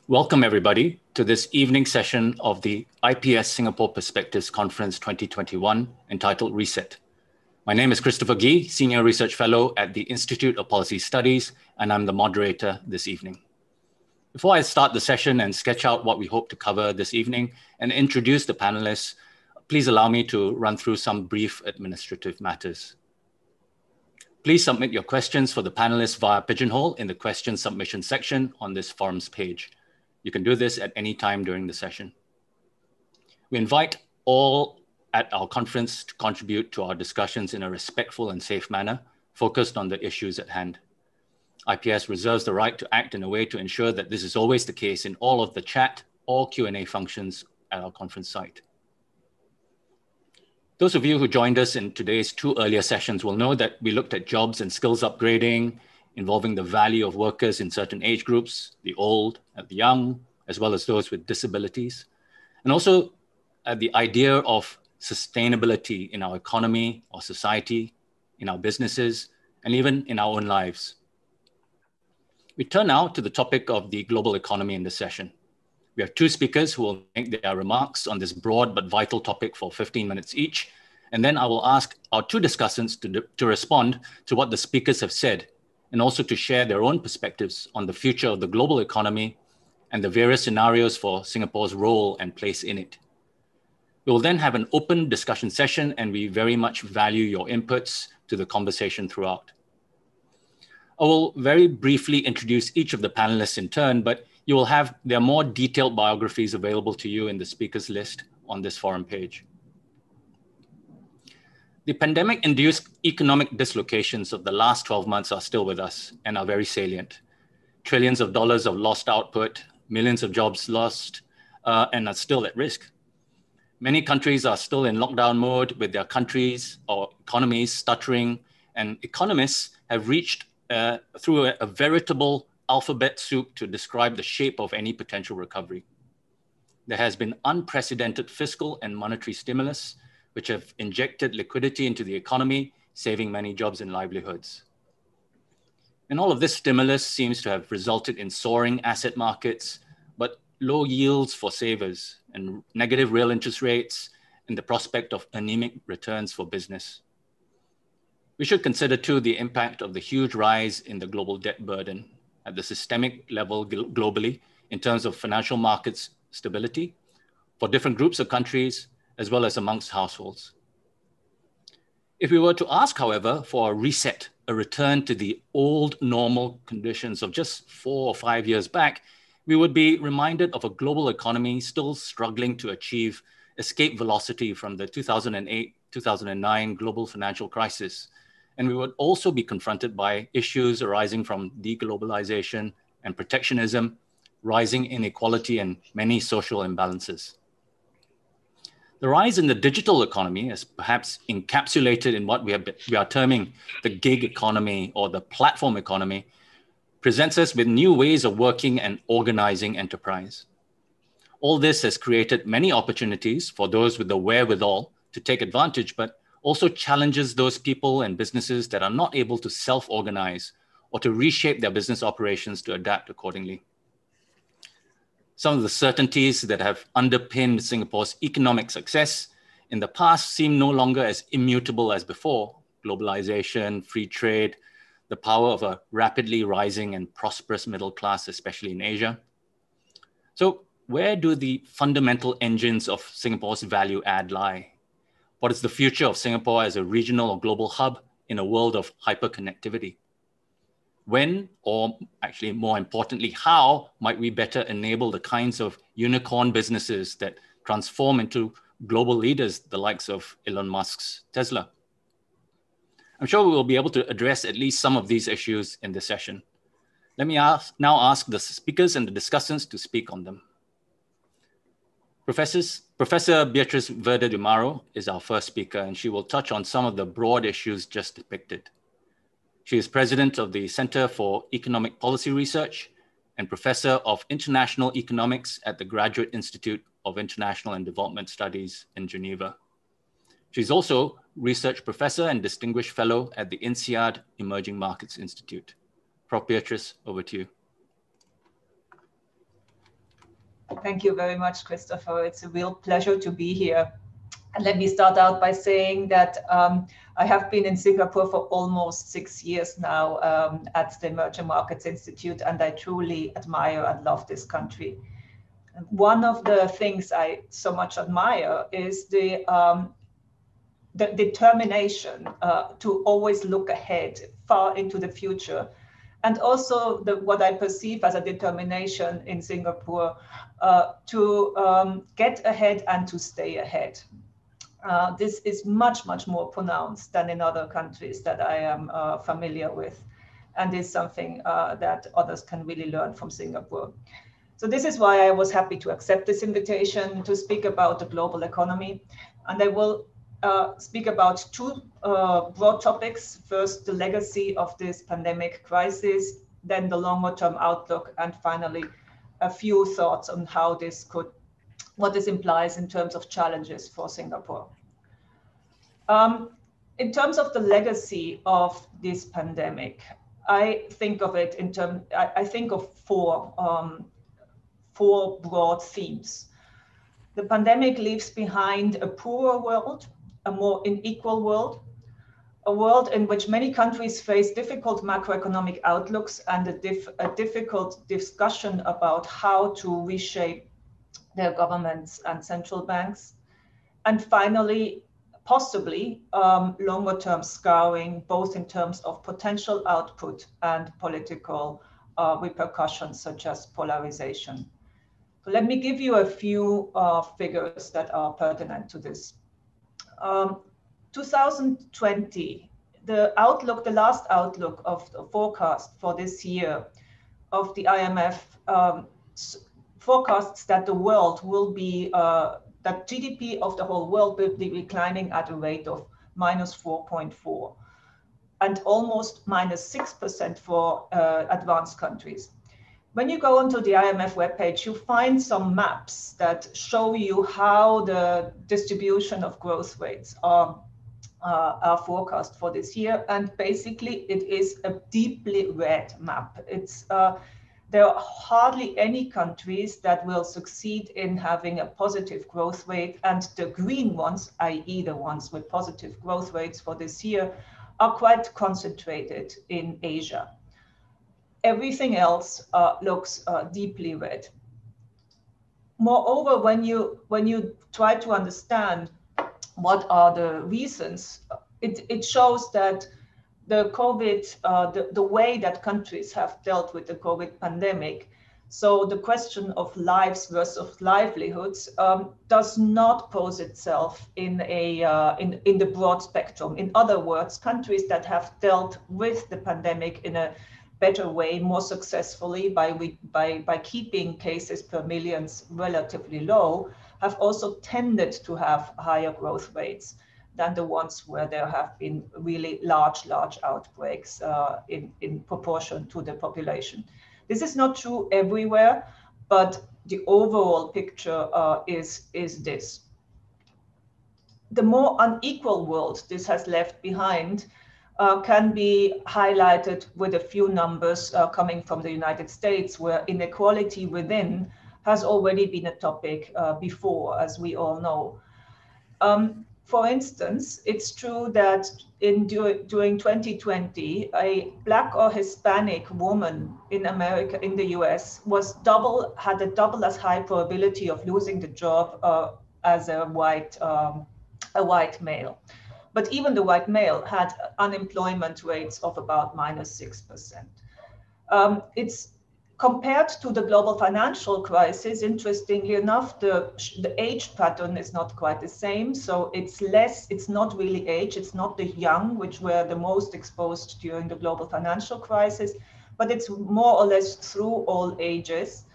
Welcome, everybody, to this evening session of the IPS Singapore Perspectives Conference 2021, entitled Reset. My name is Christopher Gee, Senior Research Fellow at the Institute of Policy Studies, and I'm the moderator this evening. Before I start the session and sketch out what we hope to cover this evening and introduce the panelists, please allow me to run through some brief administrative matters. Please submit your questions for the panelists via Pigeonhole in the question submission section on this forum's page. You can do this at any time during the session. We invite all at our conference to contribute to our discussions in a respectful and safe manner, focused on the issues at hand. IPS reserves the right to act in a way to ensure that this is always the case in all of the chat or Q&A functions at our conference site. Those of you who joined us in today's two earlier sessions will know that we looked at jobs and skills upgrading, involving the value of workers in certain age groups, the old and the young, as well as those with disabilities, and also the idea of sustainability in our economy, our society, in our businesses, and even in our own lives. We turn now to the topic of the global economy in this session. We have two speakers who will make their remarks on this broad but vital topic for 15 minutes each. And then I will ask our two discussants to respond to what the speakers have said, and also to share their own perspectives on the future of the global economy and the various scenarios for Singapore's role and place in it. We will then have an open discussion session, and we very much value your inputs to the conversation throughout. I will very briefly introduce each of the panelists in turn, but you will have their more detailed biographies available to you in the speakers list on this forum page. The pandemic-induced economic dislocations of the last 12 months are still with us and are very salient. Trillions of dollars of lost output, millions of jobs lost, and are still at risk. Many countries are still in lockdown mode with their countries or economies stuttering, and economists have reached through a veritable alphabet soup to describe the shape of any potential recovery. There has been unprecedented fiscal and monetary stimulus, which have injected liquidity into the economy, saving many jobs and livelihoods. And all of this stimulus seems to have resulted in soaring asset markets, but low yields for savers and negative real interest rates and the prospect of anemic returns for business. We should consider too the impact of the huge rise in the global debt burden at the systemic level globally in terms of financial markets stability for different groups of countries, as well as amongst households. If we were to ask, however, for a reset, a return to the old normal conditions of just 4 or 5 years back, we would be reminded of a global economy still struggling to achieve escape velocity from the 2008-2009 global financial crisis. And we would also be confronted by issues arising from deglobalization and protectionism, rising inequality, and many social imbalances. The rise in the digital economy, as perhaps encapsulated in what we are terming the gig economy or the platform economy, presents us with new ways of working and organizing enterprise. All this has created many opportunities for those with the wherewithal to take advantage, but also challenges those people and businesses that are not able to self-organize or to reshape their business operations to adapt accordingly. Some of the certainties that have underpinned Singapore's economic success in the past seem no longer as immutable as before: globalization, free trade, the power of a rapidly rising and prosperous middle class, especially in Asia. So where do the fundamental engines of Singapore's value add lie? What is the future of Singapore as a regional or global hub in a world of hyperconnectivity? When, or actually more importantly, how might we better enable the kinds of unicorn businesses that transform into global leaders, the likes of Elon Musk's Tesla? I'm sure we will be able to address at least some of these issues in this session. Let me now ask the speakers and the discussants to speak on them. Professor Beatriz Verde de Maro is our first speaker, and she will touch on some of the broad issues just depicted. She is president of the Center for Economic Policy Research and professor of international economics at the Graduate Institute of International and Development Studies in Geneva. She's also research professor and distinguished fellow at the INSEAD Emerging Markets Institute. Prof. Beatriz, over to you. Thank you very much, Christopher. It's a real pleasure to be here. And let me start out by saying that I have been in Singapore for almost 6 years now at the Emerging Markets Institute, and I truly admire and love this country. One of the things I so much admire is the determination to always look ahead, far into the future, and also what I perceive as a determination in Singapore to get ahead and to stay ahead. This is much, much more pronounced than in other countries that I am familiar with, and is something that others can really learn from Singapore. So this is why I was happy to accept this invitation to speak about the global economy. And I will speak about two broad topics. First, the legacy of this pandemic crisis, then the longer term outlook, and finally, a few thoughts on how this could, what this implies in terms of challenges for Singapore. In terms of the legacy of this pandemic, I think of it in terms, I think of four broad themes. The pandemic leaves behind a poorer world, a more unequal world, a world in which many countries face difficult macroeconomic outlooks and a difficult discussion about how to reshape their governments and central banks. And finally, possibly longer term scarring, both in terms of potential output and political repercussions such as polarization. So let me give you a few figures that are pertinent to this. 2020, the outlook, the last outlook of the forecast for this year of the IMF forecasts that the world will be, that GDP of the whole world will be declining at a rate of -4.4 and almost -6% for advanced countries. When you go onto the IMF webpage, you find some maps that show you how the distribution of growth rates are forecast for this year. And basically, it is a deeply red map. It's there are hardly any countries that will succeed in having a positive growth rate, and the green ones, i.e. the ones with positive growth rates for this year, are quite concentrated in Asia. Everything else looks deeply red. Moreover, when you try to understand what are the reasons, it shows that the COVID, the way that countries have dealt with the COVID pandemic, so the question of lives versus livelihoods does not pose itself in the broad spectrum. In other words, countries that have dealt with the pandemic in a better way, more successfully by keeping cases per millions relatively low, have also tended to have higher growth rates than the ones where there have been really large outbreaks in proportion to the population. This is not true everywhere, but the overall picture is this. The more unequal world this has left behind can be highlighted with a few numbers coming from the United States, where inequality within has already been a topic before, as we all know. For instance, it's true that during 2020, a Black or Hispanic woman in America, in the US, had a double as high probability of losing the job as a white male. But even the white male had unemployment rates of about -6%. It's compared to the global financial crisis, interestingly enough, the age pattern is not quite the same. So it's not really age, it's not the young, which were the most exposed during the global financial crisis, but it's more or less through all ages.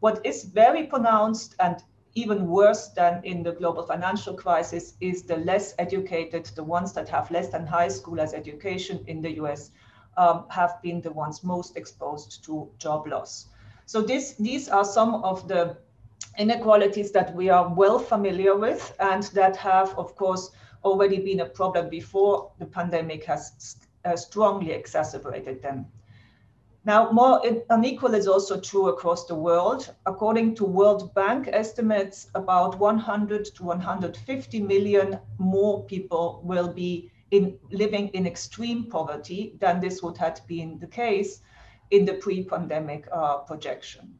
What is very pronounced and even worse than in the global financial crisis is the less educated, the ones that have less than high school as education in the US, have been the ones most exposed to job loss. So these are some of the inequalities that we are well familiar with and that have, of course, already been a problem before the pandemic has strongly exacerbated them. Now, more unequal is also true across the world. According to World Bank estimates, about 100 to 150 million more people will be living in extreme poverty than this would have been the case in the pre-pandemic projection.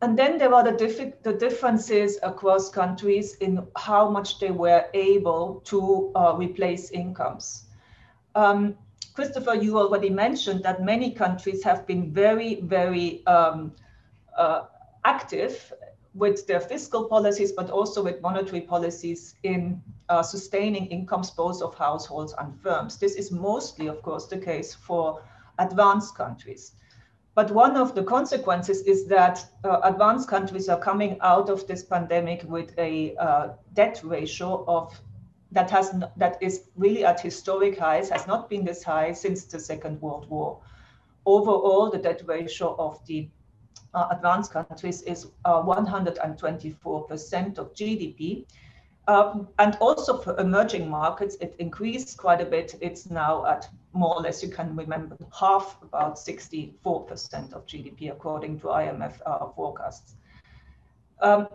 And then there are the differences across countries in how much they were able to replace incomes. Christopher, you already mentioned that many countries have been very, very active with their fiscal policies, but also with monetary policies in sustaining incomes both of households and firms. This is mostly, of course, the case for advanced countries. But one of the consequences is that advanced countries are coming out of this pandemic with a debt ratio that is really at historic highs, has not been this high since the Second World War. Overall, the debt ratio of the advanced countries is 124% of GDP. And also for emerging markets, it increased quite a bit. It's now at more or less, you can remember, half, about 64% of GDP, according to IMF forecasts.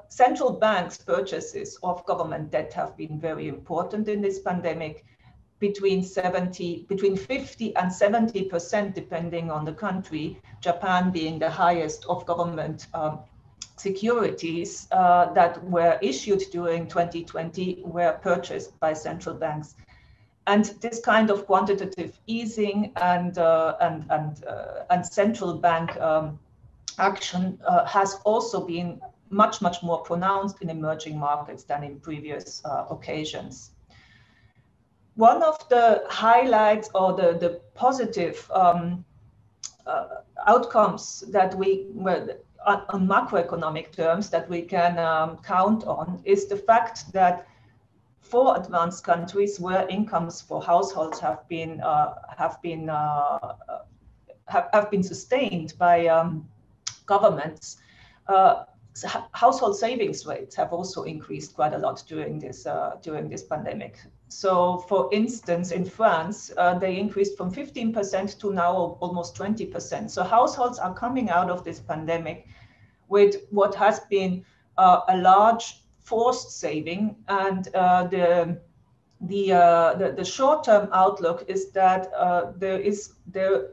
Central banks' purchases of government debt have been very important in this pandemic, between 50 and 70%, depending on the country, Japan being the highest of government securities that were issued during 2020 were purchased by central banks. And this kind of quantitative easing and central bank action has also been much more pronounced in emerging markets than in previous occasions. One of the highlights or the positive outcomes that on macroeconomic terms that we can count on is the fact that for advanced countries where incomes for households have been sustained by governments, household savings rates have also increased quite a lot during this pandemic. So, for instance, in France, they increased from 15% to now almost 20%. So households are coming out of this pandemic with what has been a large forced saving, and the short-term outlook is that there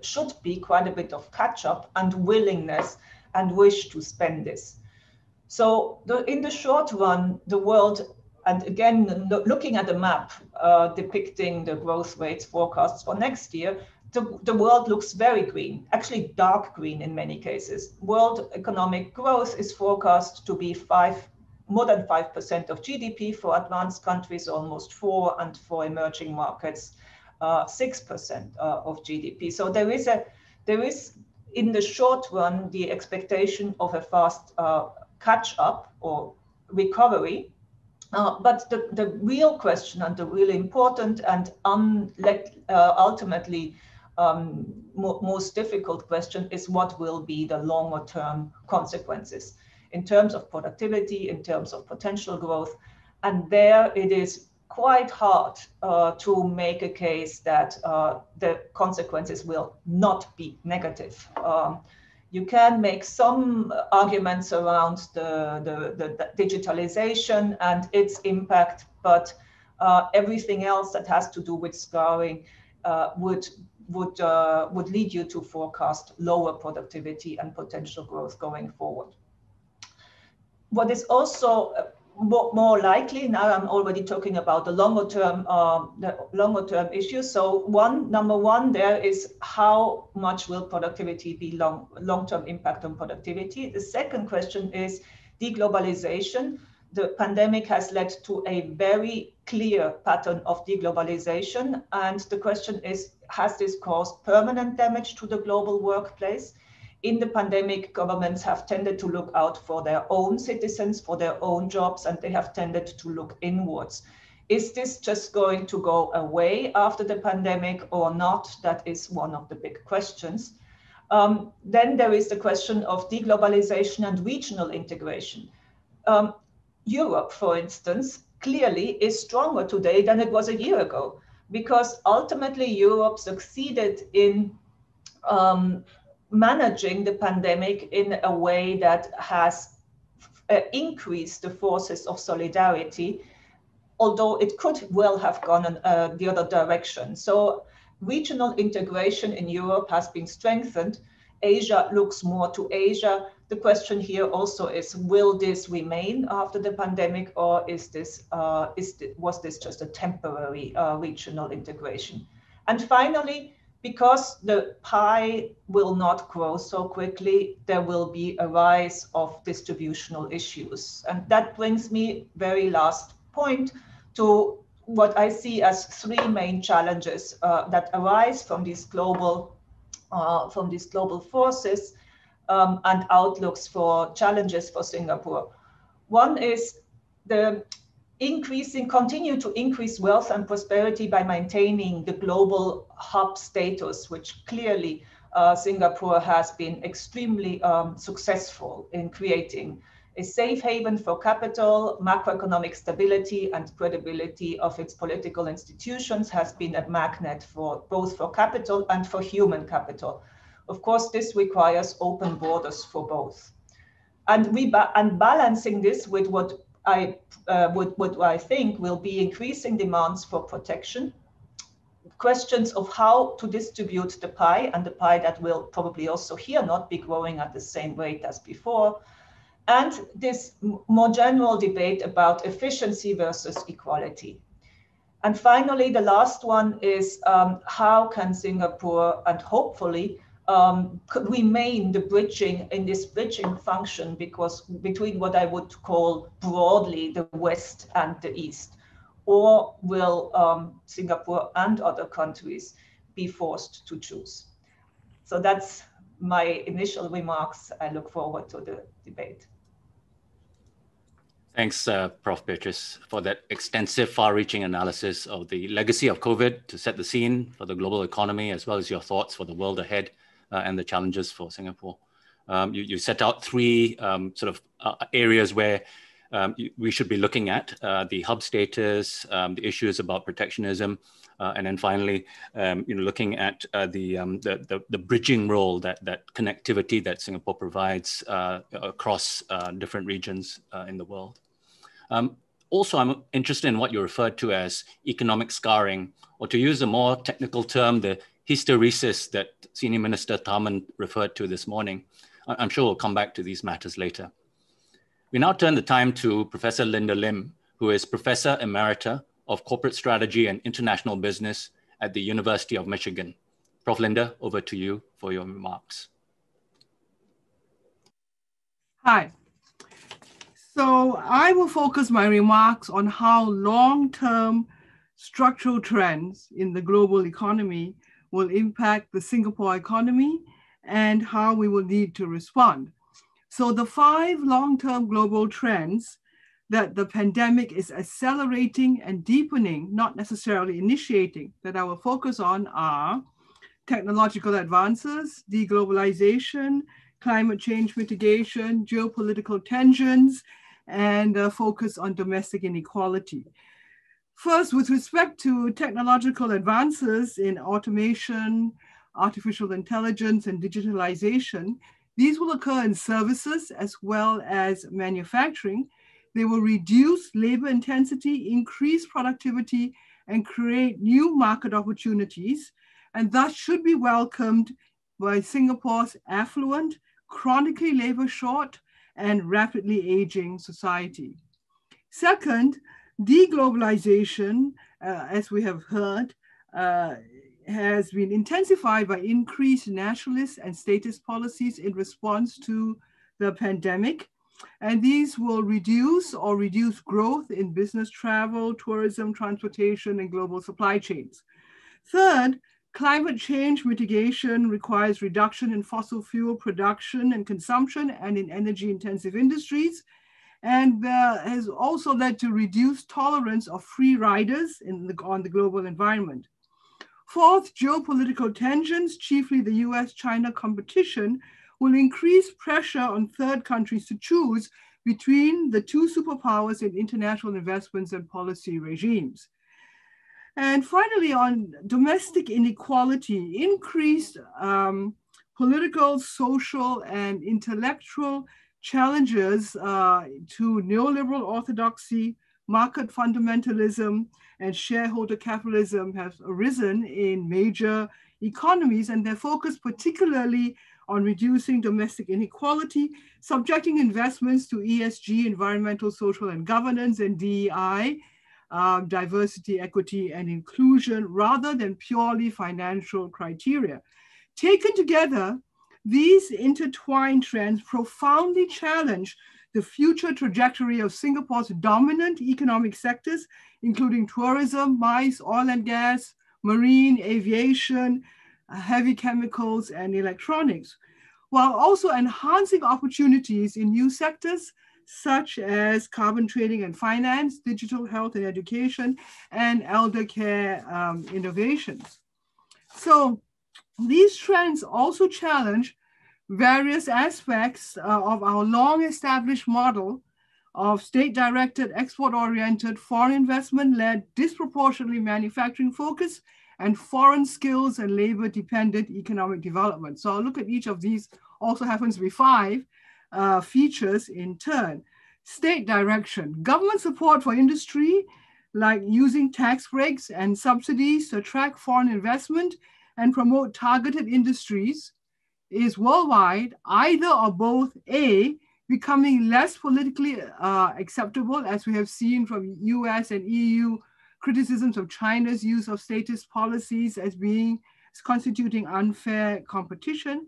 should be quite a bit of catch-up and willingness and wish to spend this. So in the short run, the world, and again, looking at the map depicting the growth rates forecasts for next year, the world looks very green, actually dark green in many cases. World economic growth is forecast to be more than 5% of GDP for advanced countries, almost 4%, and for emerging markets, 6% of GDP. So there is in the short run the expectation of a fast catch up or recovery. But the real question and the really important and ultimately most difficult question is what will be the longer term consequences in terms of productivity, in terms of potential growth. And there it is quite hard to make a case that the consequences will not be negative. You can make some arguments around the digitalization and its impact, but everything else that has to do with scarring would lead you to forecast lower productivity and potential growth going forward. What is also more likely, now I'm already talking about the longer term issues. So number one there is how much will productivity be long-term impact on productivity. The second question is deglobalization. The pandemic has led to a very clear pattern of deglobalization. And the question is, has this caused permanent damage to the global workplace? In the pandemic, governments have tended to look out for their own citizens, for their own jobs, and they have tended to look inwards. Is this just going to go away after the pandemic or not? That is one of the big questions. Then there is the question of deglobalization and regional integration. Europe, for instance, clearly is stronger today than it was a year ago, because ultimately Europe succeeded in managing the pandemic in a way that has increased the forces of solidarity, although it could well have gone in the other direction. So regional integration in Europe has been strengthened. Asia looks more to Asia. The question here also is, will this remain after the pandemic, or was this just a temporary regional integration? And finally, because the pie will not grow so quickly, there will be a rise of distributional issues. And that brings me, very last point, to what I see as three main challenges that arise from these global forces and outlooks for challenges for Singapore. One is the continue to increase wealth and prosperity by maintaining the global hub status, which clearly Singapore has been extremely successful in creating. A safe haven for capital, macroeconomic stability and credibility of its political institutions has been a magnet for both for capital and for human capital. Of course, this requires open borders for both. And balancing this with what I think will be increasing demands for protection, questions of how to distribute the pie, and the pie that will probably also here not be growing at the same rate as before, and this more general debate about efficiency versus equality. And finally, the last one is how can Singapore, and hopefully, could remain in this bridging function, because between what I would call broadly the West and the East, or will Singapore and other countries be forced to choose? So that's my initial remarks. I look forward to the debate. Thanks, Prof. Beatrice, for that extensive, far-reaching analysis of the legacy of COVID to set the scene for the global economy, as well as your thoughts for the world ahead and the challenges for Singapore. You set out three areas where we should be looking at: the hub status, the issues about protectionism, and then finally, looking at the bridging role, that connectivity that Singapore provides across different regions in the world. Also, I'm interested in what you referred to as economic scarring, or to use a more technical term, the hysteresis that Senior Minister Tharman referred to this morning. I'm sure we'll come back to these matters later. We now turn the time to Professor Linda Lim, who is Professor Emerita of Corporate Strategy and International Business at the University of Michigan. Prof. Linda, over to you for your remarks. Hi. So I will focus my remarks on how long-term structural trends in the global economy will impact the Singapore economy and how we will need to respond. So the 5 long-term global trends that the pandemic is accelerating and deepening, not necessarily initiating, that I will focus on are technological advances, deglobalization, climate change mitigation, geopolitical tensions, and a focus on domestic inequality. First, with respect to technological advances in automation, artificial intelligence, and digitalization, these will occur in services as well as manufacturing. They will reduce labor intensity, increase productivity, and create new market opportunities, and thus should be welcomed by Singapore's affluent, chronically labor short, and rapidly aging society. Second, deglobalization, as we have heard, has been intensified by increased nationalist and statist policies in response to the pandemic. And these will reduce growth in business travel, tourism, transportation, and global supply chains. Third, climate change mitigation requires reduction in fossil fuel production and consumption and in energy-intensive industries, and has also led to reduced tolerance of free riders on the global environment. Fourth, geopolitical tensions, chiefly the US-China competition, will increase pressure on third countries to choose between the 2 superpowers in international investments and policy regimes. And finally, on domestic inequality, increased political, social, and intellectual challenges to neoliberal orthodoxy, market fundamentalism, and shareholder capitalism have arisen in major economies, and they're focused particularly on reducing domestic inequality, subjecting investments to ESG, environmental, social, and governance, and DEI, diversity, equity, and inclusion, rather than purely financial criteria. Taken together, these intertwined trends profoundly challenge the future trajectory of Singapore's dominant economic sectors, including tourism, MICE, oil and gas, marine, aviation, heavy chemicals, and electronics, while also enhancing opportunities in new sectors such as carbon trading and finance, digital health and education, and elder care innovations. So these trends also challenge various aspects of our long-established model of state-directed, export-oriented, foreign investment-led, disproportionately manufacturing focus, and foreign skills and labor-dependent economic development. So I'll look at each of these. Also happens to be 5 features in turn. State direction, government support for industry, like using tax breaks and subsidies to attract foreign investment and promote targeted industries, is worldwide, either or both, A, becoming less politically acceptable, as we have seen from US and EU criticisms of China's use of statist policies as constituting unfair competition,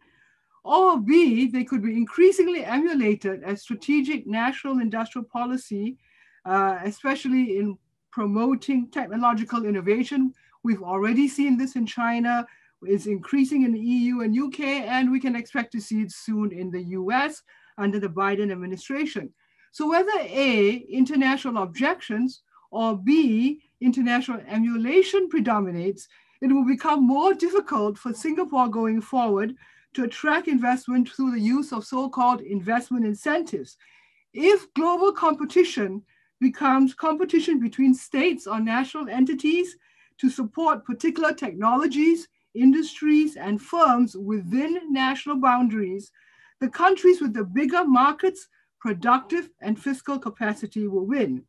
or B, they could be increasingly emulated as strategic national industrial policy, especially in promoting technological innovation. We've already seen this in China. It's increasing in the EU and UK, and we can expect to see it soon in the US under the Biden administration. So whether A, international objections, or B, international emulation predominates, it will become more difficult for Singapore going forward to attract investment through the use of so-called investment incentives. If global competition becomes competition between states or national entities to support particular technologies, industries, and firms within national boundaries, the countries with the bigger markets, productive, and fiscal capacity will win.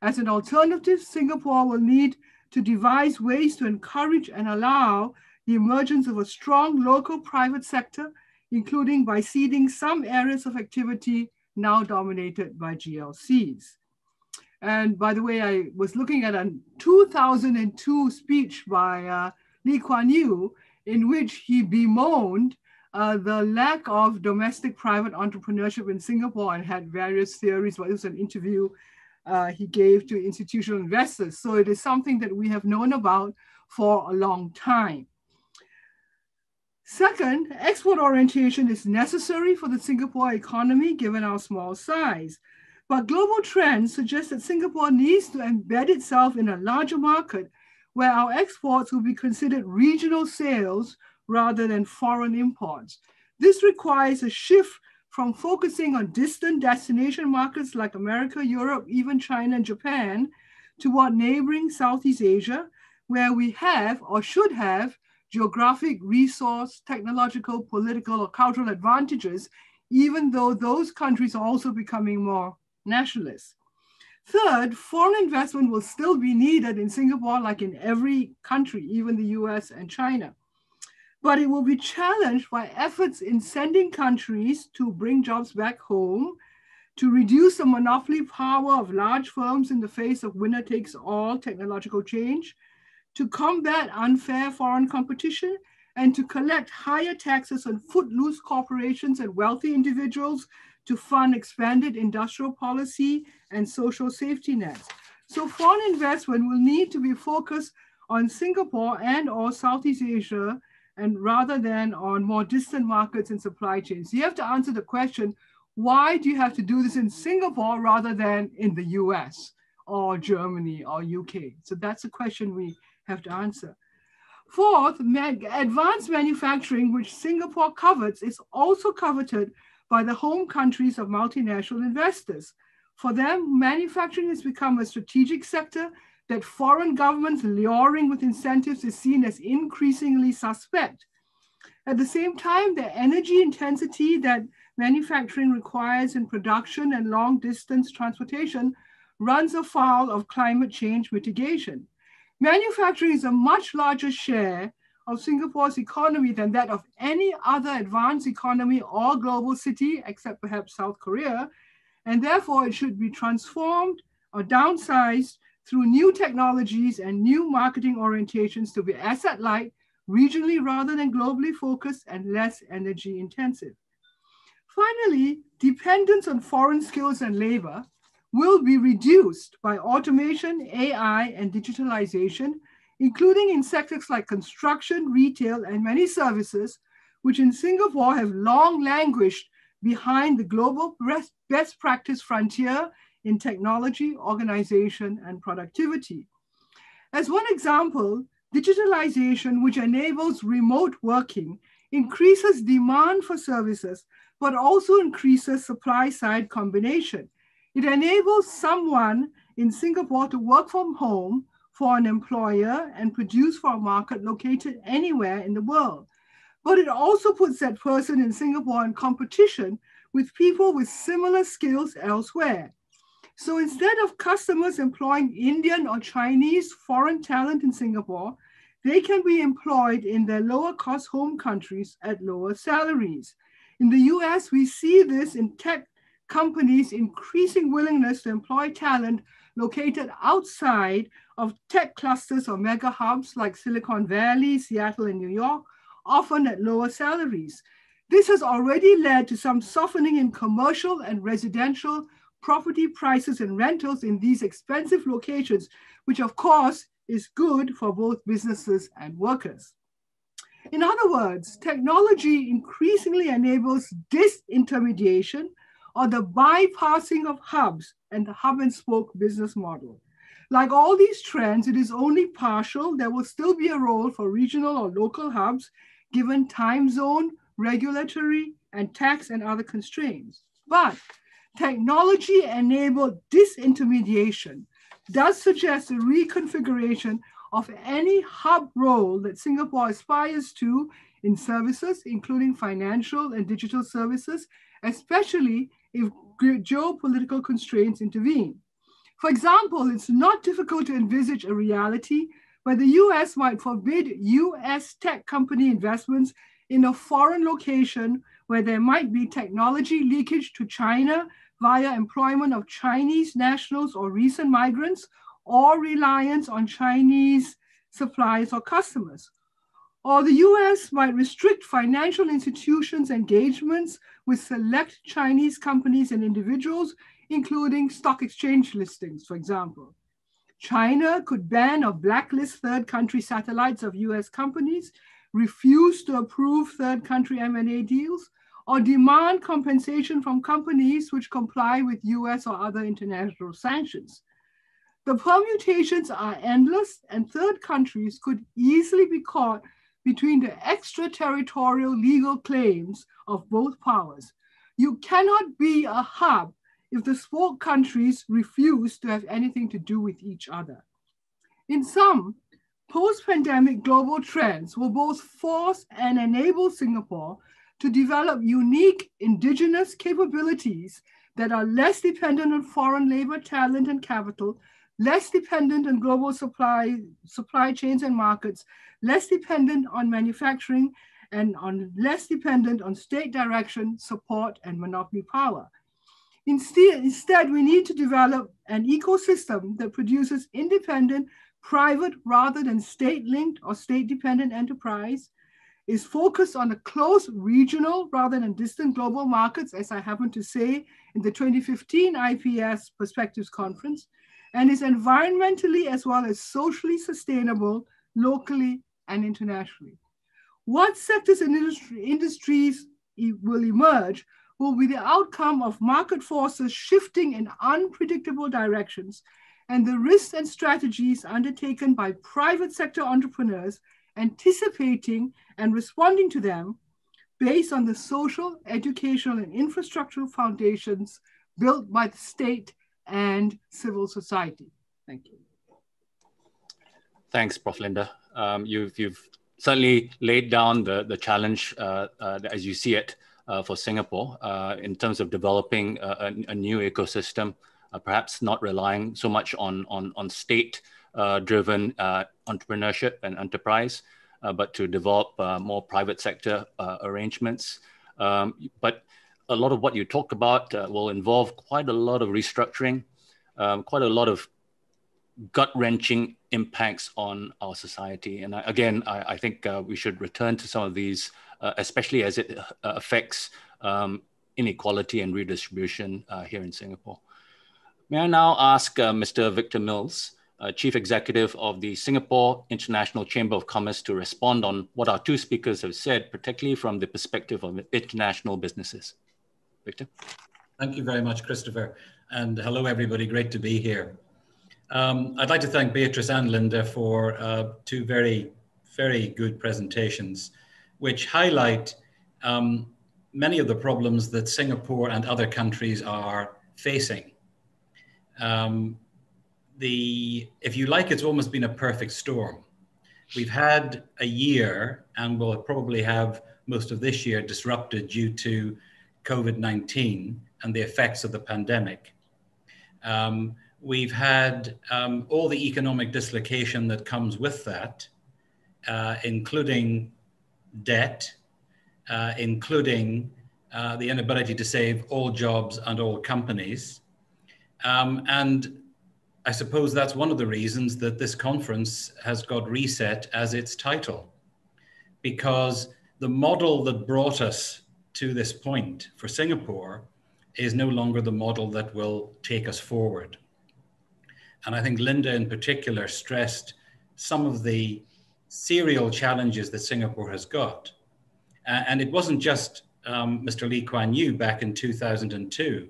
As an alternative, Singapore will need to devise ways to encourage and allow the emergence of a strong local private sector, including by seeding some areas of activity now dominated by GLCs. And by the way, I was looking at a 2002 speech by Lee Kuan Yew, in which he bemoaned the lack of domestic private entrepreneurship in Singapore and had various theories, but it was an interview he gave to institutional investors. So it is something that we have known about for a long time. Second, export orientation is necessary for the Singapore economy given our small size. But global trends suggest that Singapore needs to embed itself in a larger market where our exports will be considered regional sales rather than foreign imports. This requires a shift from focusing on distant destination markets like America, Europe, even China and Japan, toward neighboring Southeast Asia, where we have or should have geographic, resource, technological, political, or cultural advantages, even though those countries are also becoming more nationalist. Third, foreign investment will still be needed in Singapore, like in every country, even the US and China. But it will be challenged by efforts in sending countries to bring jobs back home, to reduce the monopoly power of large firms in the face of winner-takes-all technological change, to combat unfair foreign competition, and to collect higher taxes on footloose corporations and wealthy individuals to fund expanded industrial policy and social safety nets. So foreign investment will need to be focused on Singapore and or Southeast Asia, and rather than on more distant markets and supply chains. You have to answer the question, why do you have to do this in Singapore rather than in the US or Germany or UK? So that's a question we have to answer. Fourth, advanced manufacturing, which Singapore covets, is also coveted by the home countries of multinational investors. For them, manufacturing has become a strategic sector that foreign governments luring with incentives is seen as increasingly suspect. At the same time, the energy intensity that manufacturing requires in production and long distance transportation runs afoul of climate change mitigation. Manufacturing is a much larger share of Singapore's economy than that of any other advanced economy or global city, except perhaps South Korea, and therefore it should be transformed or downsized through new technologies and new marketing orientations to be asset-light, regionally rather than globally focused, and less energy intensive. Finally, dependence on foreign skills and labor will be reduced by automation, AI, and digitalization, including in sectors like construction, retail, and many services, which in Singapore have long languished behind the global best practice frontier in technology, organization, and productivity. As one example, digitalization, which enables remote working, increases demand for services, but also increases supply-side combination. It enables someone in Singapore to work from home for an employer and produce for a market located anywhere in the world. But it also puts that person in Singapore in competition with people with similar skills elsewhere. So instead of customers employing Indian or Chinese foreign talent in Singapore, they can be employed in their lower cost home countries at lower salaries. In the US, we see this in tech companies' increasing willingness to employ talent located outside of tech clusters or mega hubs like Silicon Valley, Seattle, and New York, often at lower salaries. This has already led to some softening in commercial and residential property prices and rentals in these expensive locations, which of course is good for both businesses and workers. In other words, technology increasingly enables disintermediation or the bypassing of hubs and the hub and spoke business model. Like all these trends, it is only partial. There will still be a role for regional or local hubs given time zone, regulatory, and tax and other constraints. But technology-enabled disintermediation does suggest a reconfiguration of any hub role that Singapore aspires to in services, including financial and digital services, especially if geopolitical constraints intervene. For example, it's not difficult to envisage a reality where the US might forbid US tech company investments in a foreign location where there might be technology leakage to China via employment of Chinese nationals or recent migrants, or reliance on Chinese suppliers or customers. Or the US might restrict financial institutions' engagements with select Chinese companies and individuals, including stock exchange listings, for example. China could ban or blacklist third country satellites of US companies, refuse to approve third country M&A deals, or demand compensation from companies which comply with US or other international sanctions. The permutations are endless, and third countries could easily be caught between the extraterritorial legal claims of both powers. You cannot be a hub if the spoke countries refuse to have anything to do with each other. In sum, post-pandemic global trends will both force and enable Singapore to develop unique indigenous capabilities that are less dependent on foreign labor, talent, and capital, less dependent on global supply chains and markets, less dependent on manufacturing, and less dependent on state direction, support, and monopoly power. Instead, we need to develop an ecosystem that produces independent, private, rather than state-linked or state-dependent enterprise, is focused on a close regional rather than distant global markets, as I happened to say in the 2015 IPS Perspectives Conference, and is environmentally as well as socially sustainable locally and internationally. What sectors and industries will emerge will be the outcome of market forces shifting in unpredictable directions and the risks and strategies undertaken by private sector entrepreneurs, anticipating and responding to them based on the social, educational, and infrastructural foundations built by the state and civil society. Thank you. Thanks, Prof. Linda. You've certainly laid down the challenge as you see it for Singapore in terms of developing a new ecosystem, perhaps not relying so much on state-driven entrepreneurship and enterprise, but to develop more private sector arrangements. But a lot of what you talk about will involve quite a lot of restructuring, quite a lot of gut-wrenching impacts on our society. And again, I think we should return to some of these, especially as it affects inequality and redistribution here in Singapore. May I now ask Mr. Victor Mills, Chief Executive of the Singapore International Chamber of Commerce, to respond on what our two speakers have said, particularly from the perspective of international businesses. Victor? Thank you very much, Christopher. And hello, everybody. Great to be here. I'd like to thank Beatrice and Linda for two very, very good presentations, which highlight many of the problems that Singapore and other countries are facing. If you like, it's almost been a perfect storm. We've had a year, and we'll probably have most of this year disrupted due to COVID-19 and the effects of the pandemic. We've had all the economic dislocation that comes with that, including debt, including the inability to save all jobs and all companies. And I suppose that's one of the reasons that this conference has got reset as its title, because the model that brought us to this point for Singapore is no longer the model that will take us forward. And I think Linda in particular stressed some of the serial challenges that Singapore has got. And it wasn't just Mr. Lee Kuan Yew back in 2002.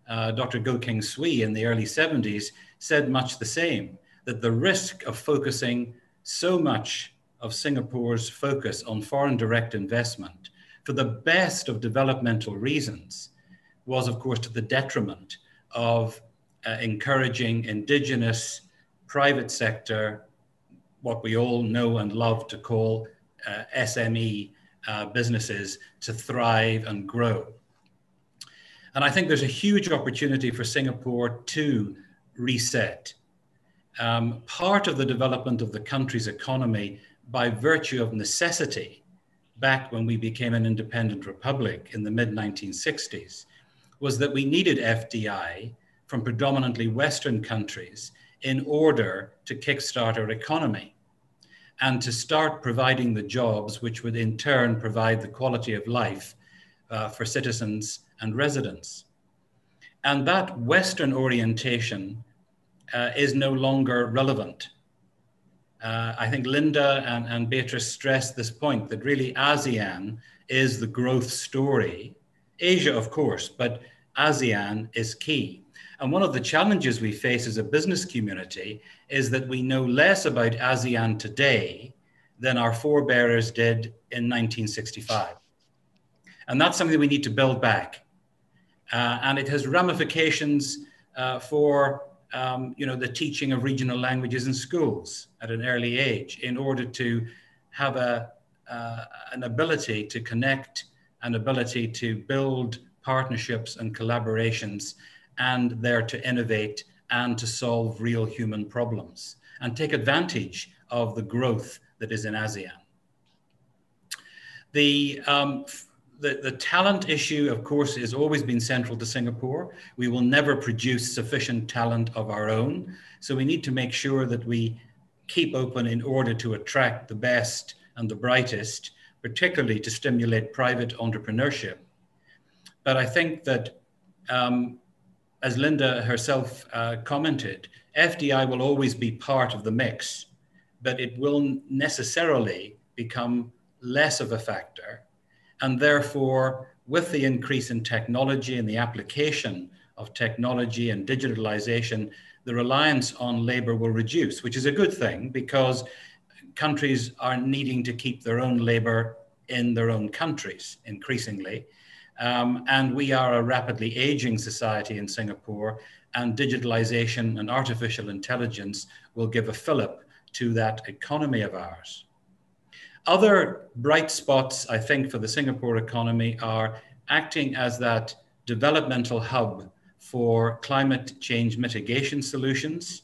Dr. Goh Keng Swee in the early 70s said much the same, that the risk of focusing so much of Singapore's focus on foreign direct investment for the best of developmental reasons was, of course, to the detriment of encouraging indigenous private sector, what we all know and love to call SME businesses, to thrive and grow. And I think there's a huge opportunity for Singapore to reset. Part of the development of the country's economy by virtue of necessity, back when we became an independent republic in the mid-1960s, was that we needed FDI from predominantly Western countries in order to kickstart our economy and to start providing the jobs which would in turn provide the quality of life for citizens and residents. And that Western orientation is no longer relevant. I think Linda and Beatrice stressed this point, that really ASEAN is the growth story. Asia, of course, but ASEAN is key. And one of the challenges we face as a business community is that we know less about ASEAN today than our forebears did in 1965. And that's something that we need to build back. And it has ramifications for the teaching of regional languages in schools at an early age, in order to have an ability to connect, an ability to build partnerships and collaborations, and there to innovate and to solve real human problems and take advantage of the growth that is in ASEAN. The talent issue, of course, has always been central to Singapore. We will never produce sufficient talent of our own. So we need to make sure that we keep open in order to attract the best and the brightest, particularly to stimulate private entrepreneurship. But I think that, as Linda herself commented, FDI will always be part of the mix, but it will necessarily become less of a factor. And therefore, with the increase in technology and the application of technology and digitalization, the reliance on labor will reduce, which is a good thing, because countries are needing to keep their own labor in their own countries increasingly. And we are a rapidly aging society in Singapore, and digitalization and artificial intelligence will give a fillip to that economy of ours. Other bright spots, I think, for the Singapore economy are acting as that developmental hub for climate change mitigation solutions.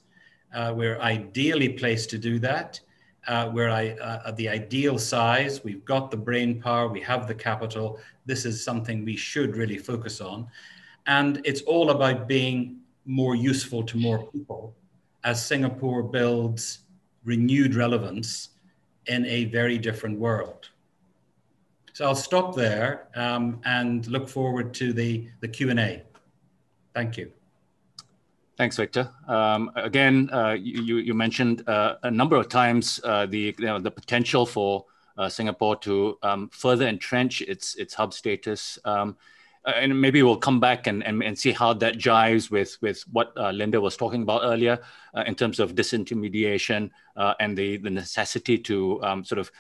We're ideally placed to do that. We're at the ideal size. We've got the brain power. We have the capital. This is something we should really focus on. And it's all about being more useful to more people as Singapore builds renewed relevance in a very different world. So I'll stop there and look forward to the Q&A. Thank you. Thanks, Victor. Again, you mentioned a number of times the potential for Singapore to further entrench its hub status. And maybe we'll come back and see how that jives with what Linda was talking about earlier in terms of disintermediation and the necessity to sort of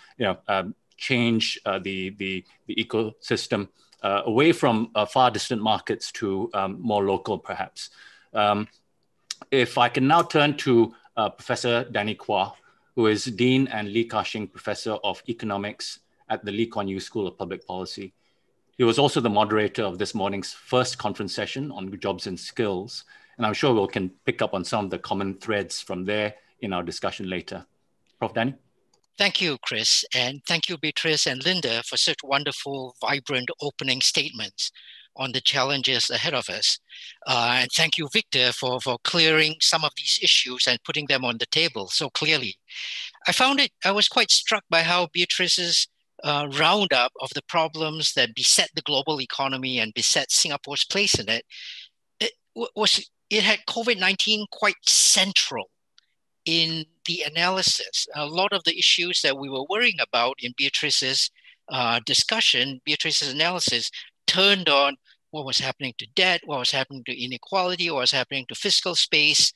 change the ecosystem away from far distant markets to more local, perhaps. If I can now turn to Professor Danny Kwah, who is Dean and Lee Ka-shing Professor of Economics at the Lee Kuan Yew School of Public Policy. He was also the moderator of this morning's first conference session on jobs and skills, and I'm sure we can pick up on some of the common threads from there in our discussion later. Prof. Danny? Thank you, Chris, and thank you, Beatrice and Linda, for such wonderful, vibrant opening statements on the challenges ahead of us. And thank you, Victor, for clearing some of these issues and putting them on the table so clearly. I was quite struck by how Beatrice's roundup of the problems that beset the global economy and beset Singapore's place in it, it had COVID-19 quite central in the analysis. A lot of the issues that we were worrying about in Beatrice's discussion, Beatrice's analysis, turned on what was happening to debt, what was happening to inequality, what was happening to fiscal space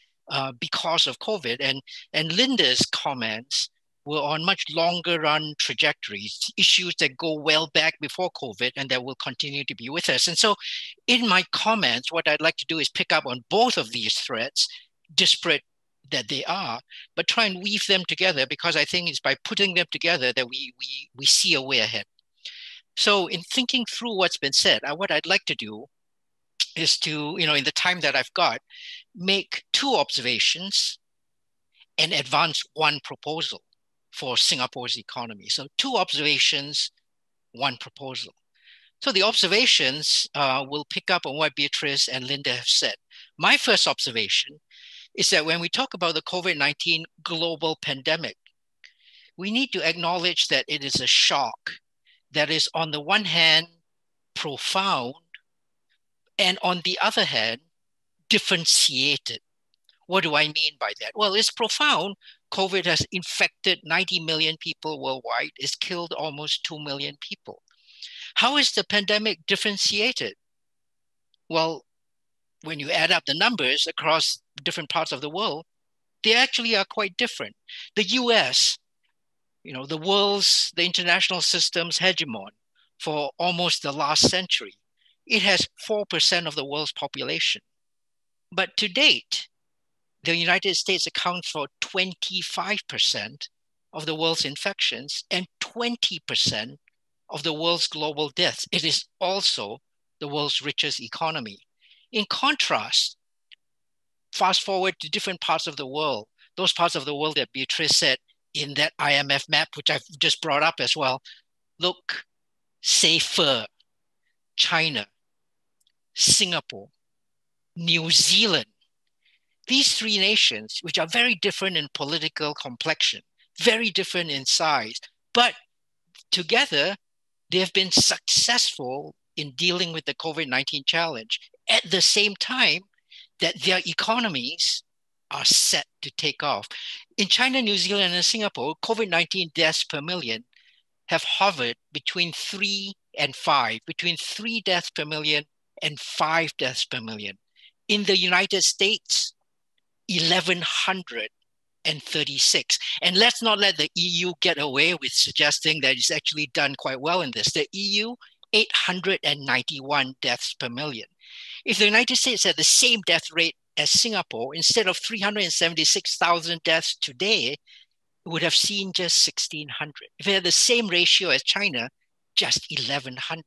because of COVID. And Linda's comments were on much longer run trajectories, issues that go well back before COVID and that will continue to be with us. And so in my comments, what I'd like to do is pick up on both of these threads, disparate that they are, but try and weave them together, because I think it's by putting them together that we see a way ahead. So in thinking through what's been said, what I'd like to do is to, in the time that I've got, make two observations and advance one proposal for Singapore's economy. So two observations, one proposal. So the observations will pick up on what Beatrice and Linda have said. My first observation is that when we talk about the COVID-19 global pandemic, we need to acknowledge that it is a shock that is, on the one hand, profound, and on the other hand, differentiated. What do I mean by that? Well, it's profound. COVID has infected 90 million people worldwide. It's killed almost 2 million people. How is the pandemic differentiated? Well, when you add up the numbers across different parts of the world, they actually are quite different. The US, the international system's hegemon for almost the last century, it has 4% of the world's population. But to date, the United States accounts for 25% of the world's infections and 20% of the world's global deaths. It is also the world's richest economy. In contrast, fast forward to different parts of the world, those parts of the world that Beatrice said in that IMF map, which I've just brought up as well, look safer. China, Singapore, New Zealand. These three nations, which are very different in political complexion, very different in size, but together they have been successful in dealing with the COVID-19 challenge at the same time that their economies are set to take off. In China, New Zealand, and Singapore, COVID-19 deaths per million have hovered between 3 and 5, between 3 deaths per million and 5 deaths per million. In the United States, 1,136. And let's not let the EU get away with suggesting that it's actually done quite well in this. The EU, 891 deaths per million. If the United States had the same death rate as Singapore, instead of 376,000 deaths today, would have seen just 1,600. If it had the same ratio as China, just 1,100.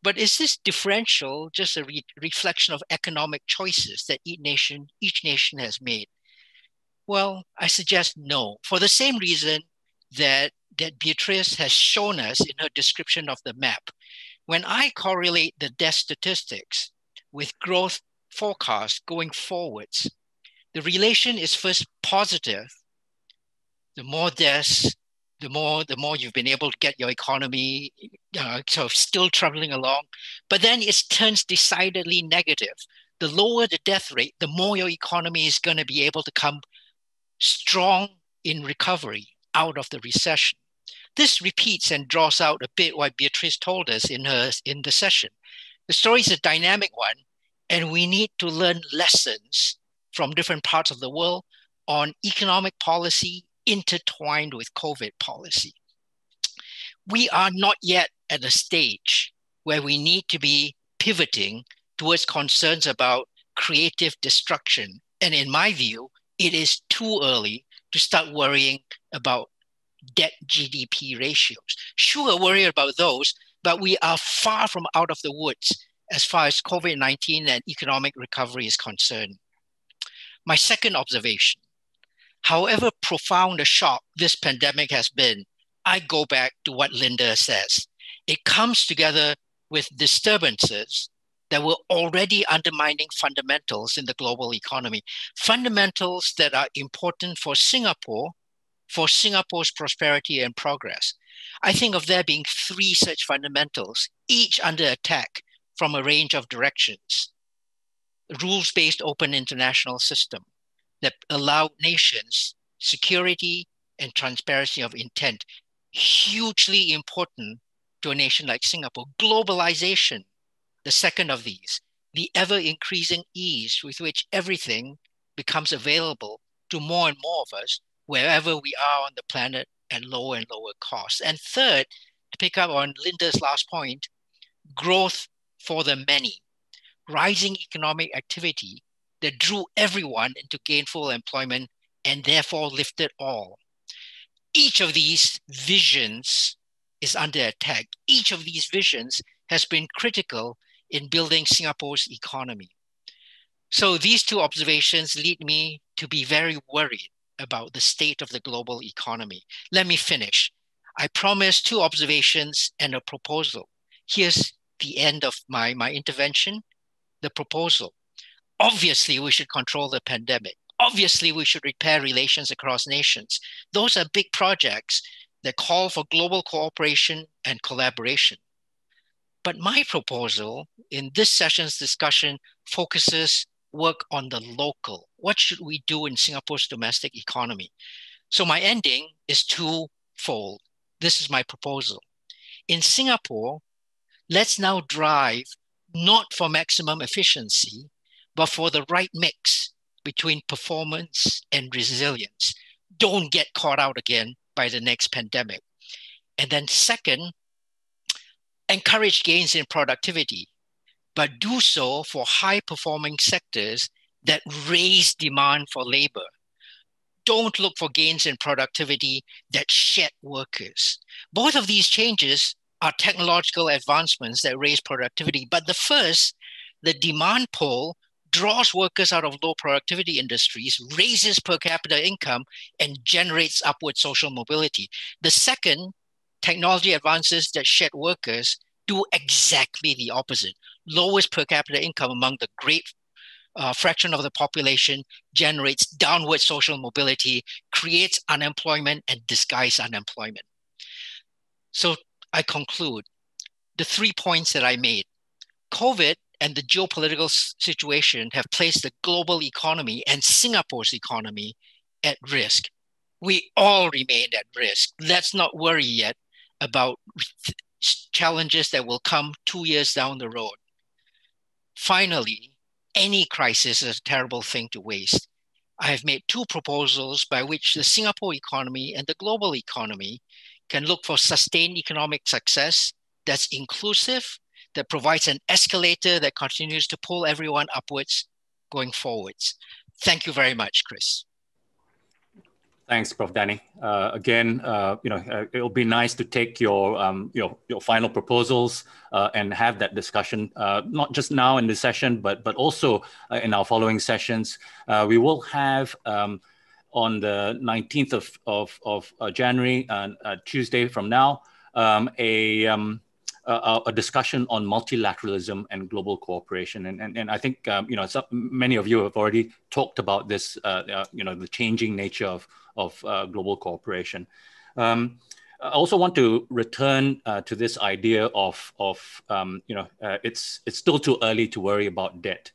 But is this differential just a reflection of economic choices that each nation has made? Well, I suggest no, for the same reason that Beatrice has shown us in her description of the map. When I correlate the death statistics with growth forecasts going forwards, the relation is first positive. The more deaths, the more you've been able to get your economy sort of still traveling along, but then it turns decidedly negative. The lower the death rate, the more your economy is going to be able to come strong in recovery out of the recession. This repeats and draws out a bit what Beatrice told us in the session. The story is a dynamic one, and we need to learn lessons from different parts of the world on economic policy intertwined with COVID policy. We are not yet at a stage where we need to be pivoting towards concerns about creative destruction. And in my view, it is too early to start worrying about debt GDP ratios. Sure, worry about those, but we are far from out of the woods as far as COVID-19 and economic recovery is concerned. My second observation, however profound a shock this pandemic has been, I go back to what Linda says. It comes together with disturbances that were already undermining fundamentals in the global economy, fundamentals that are important for Singapore, for Singapore's prosperity and progress. I think of there being three such fundamentals, each under attack from a range of directions. The rules-based open international system that allow nations security and transparency of intent, hugely important to a nation like Singapore. Globalization, the second of these, the ever-increasing ease with which everything becomes available to more and more of us wherever we are on the planet at lower and lower costs. And third, to pick up on Linda's last point, growth for the many, rising economic activity that drew everyone into gainful employment and therefore lifted all. Each of these visions is under attack. Each of these visions has been critical in building Singapore's economy. So these two observations lead me to be very worried about the state of the global economy. Let me finish. I promised two observations and a proposal. Here's the end of my intervention, the proposal. Obviously, we should control the pandemic. Obviously, we should repair relations across nations. Those are big projects that call for global cooperation and collaboration. But my proposal in this session's discussion focuses work on the local. What should we do in Singapore's domestic economy? So my ending is twofold. This is my proposal. In Singapore, let's now drive not for maximum efficiency, but for the right mix between performance and resilience. Don't get caught out again by the next pandemic. And then second, encourage gains in productivity, but do so for high-performing sectors that raise demand for labor. Don't look for gains in productivity that shed workers. Both of these changes are technological advancements that raise productivity, but the first, the demand pull, draws workers out of low productivity industries, raises per capita income, and generates upward social mobility. The second, technology advances that shed workers, do exactly the opposite. Lowest per capita income among the great fraction of the population, generates downward social mobility, creates unemployment, and disguises unemployment. So I conclude the 3 points that I made. COVID and the geopolitical situation have placed the global economy and Singapore's economy at risk. We all remain at risk. Let's not worry yet about challenges that will come 2 years down the road. Finally, any crisis is a terrible thing to waste. I have made two proposals by which the Singapore economy and the global economy can look for sustained economic success that's inclusive, that provides an escalator that continues to pull everyone upwards going forwards. Thank you very much, Chris. Thanks, Prof. Danny. Again, it'll be nice to take your final proposals and have that discussion, not just now in this session, but also in our following sessions. We will have on the 19th of January, Tuesday from now, a discussion on multilateralism and global cooperation. And I think, many of you have already talked about this, the changing nature of global cooperation. I also want to return to this idea of it's still too early to worry about debt.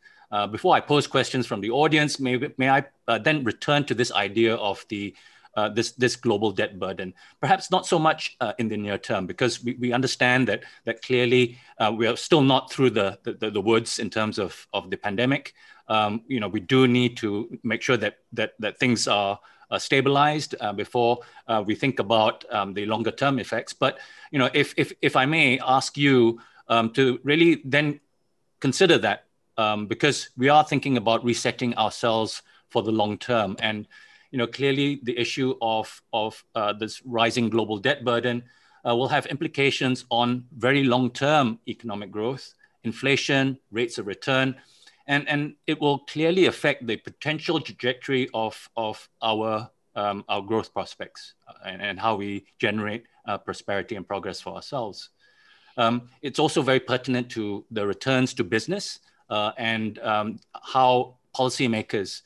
Before I pose questions from the audience, may I then return to this idea of this global debt burden, perhaps not so much in the near term, because we understand that clearly we are still not through the woods in terms of the pandemic. We do need to make sure that things are stabilized before we think about the longer term effects. But if I may ask you to really then consider that, because we are thinking about resetting ourselves for the long term. And clearly the issue of this rising global debt burden will have implications on very long-term economic growth, inflation, rates of return, and it will clearly affect the potential trajectory of our growth prospects and how we generate prosperity and progress for ourselves. It's also very pertinent to the returns to business and how policymakers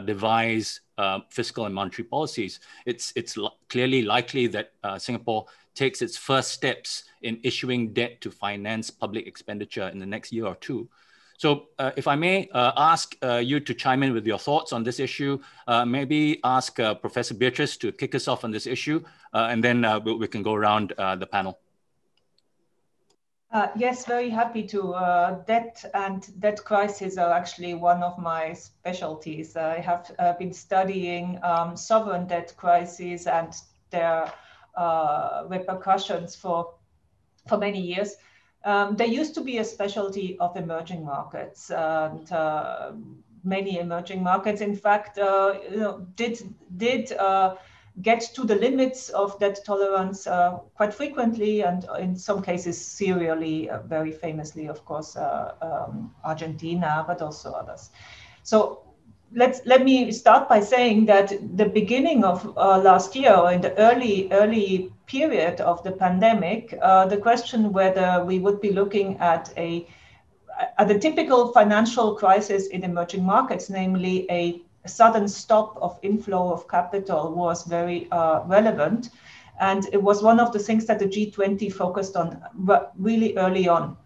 devise fiscal and monetary policies. It's clearly likely that Singapore takes its first steps in issuing debt to finance public expenditure in the next year or two. So if I may ask you to chime in with your thoughts on this issue, maybe ask Professor Beatrice to kick us off on this issue, and then we can go around the panel. Yes, very happy to. Debt and debt crisis are actually one of my specialties. I have been studying sovereign debt crises and their repercussions for many years. There used to be a specialty of emerging markets, and many emerging markets, in fact, did get to the limits of debt tolerance quite frequently, and in some cases serially, very famously, of course, Argentina, but also others. So let me start by saying that the beginning of last year, or in the early period of the pandemic, the question whether we would be looking at a typical financial crisis in emerging markets, namely a sudden stop of inflow of capital, was very relevant. And it was one of the things that the G20 focused on really early on.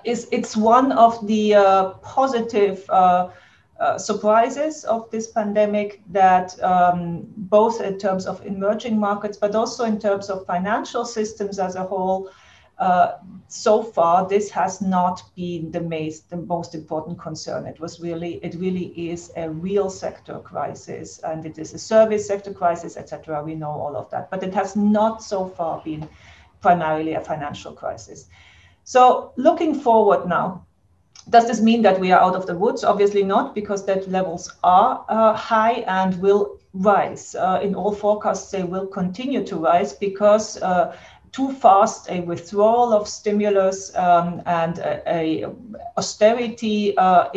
It's one of the positive surprises of this pandemic, that both in terms of emerging markets, but also in terms of financial systems as a whole, so far, this has not been the most important concern. It really is a real sector crisis, and it is a service sector crisis, etc. We know all of that, but it has not so far been primarily a financial crisis. So looking forward now, does this mean that we are out of the woods? Obviously not, because debt levels are high and will rise. In all forecasts, they will continue to rise because too fast a withdrawal of stimulus and a austerity would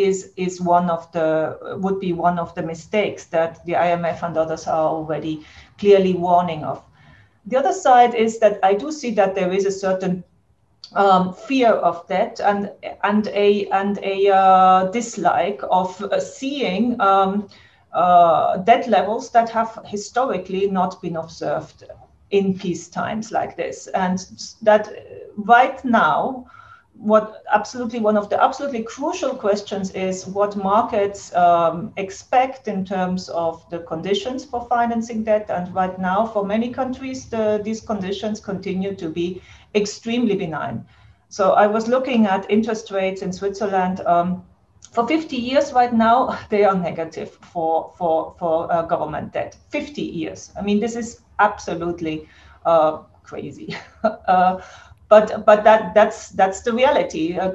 be one of the mistakes that the IMF and others are already clearly warning of. The other side is that I do see that there is a certain fear of debt and a dislike of seeing debt levels that have historically not been observed in peace times like this. And that right now, one of the absolutely crucial questions is what markets expect in terms of the conditions for financing debt. And right now, for many countries, these conditions continue to be extremely benign. So I was looking at interest rates in Switzerland. For 50 years right now, they are negative for government debt. 50 years. I mean, this is absolutely crazy. but that's the reality. Many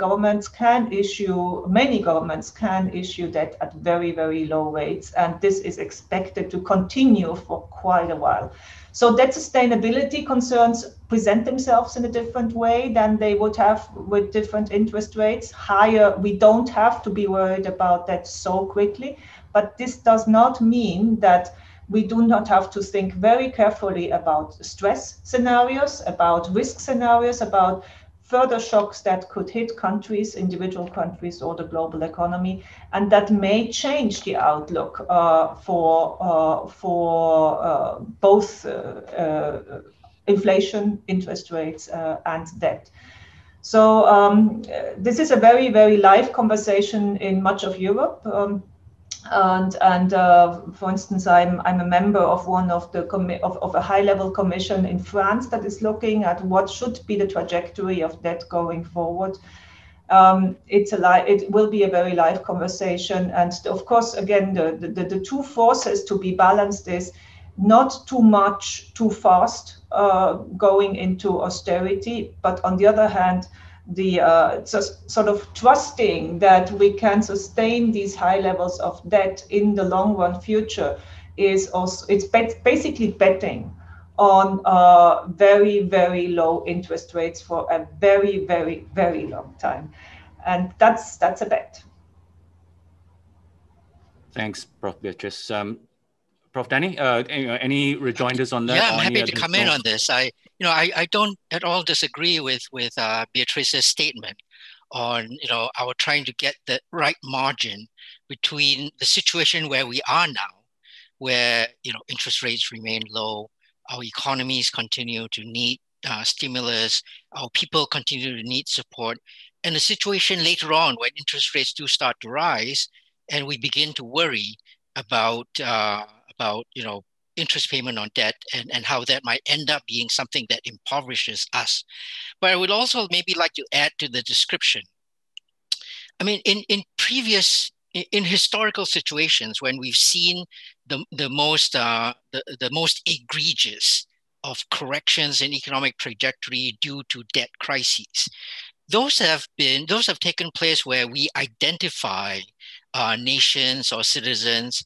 governments can issue debt at very, very low rates, and this is expected to continue for quite a while. So debt sustainability concerns present themselves in a different way than they would have with different interest rates. Higher, we don't have to be worried about that so quickly, but this does not mean that we do not have to think very carefully about stress scenarios, about risk scenarios, about further shocks that could hit countries, individual countries, or the global economy, and that may change the outlook for both inflation, interest rates, and debt. So this is a very, very live conversation in much of Europe. And for instance, I'm a member of one of the of a high-level commission in France that is looking at what should be the trajectory of debt going forward. It will be a very live conversation, and of course, again, the two forces to be balanced is not too much, too fast going into austerity, but on the other hand, the sort of trusting that we can sustain these high levels of debt in the long run future is also, basically betting on very, very low interest rates for a very, very, very long time. And that's a bet. Thanks, Prof. Beatrice. Prof. Danny, any rejoinders on that? Yeah, I'm happy to come in on this. I don't at all disagree with Beatrice's statement on our trying to get the right margin between the situation where we are now, where interest rates remain low, our economies continue to need stimulus, our people continue to need support, and the situation later on when interest rates do start to rise, and we begin to worry about interest payment on debt and how that might end up being something that impoverishes us. But I would also maybe like to add to the description. I mean, in historical situations when we've seen the most egregious of corrections in economic trajectory due to debt crises, those have taken place where we identify nations or citizens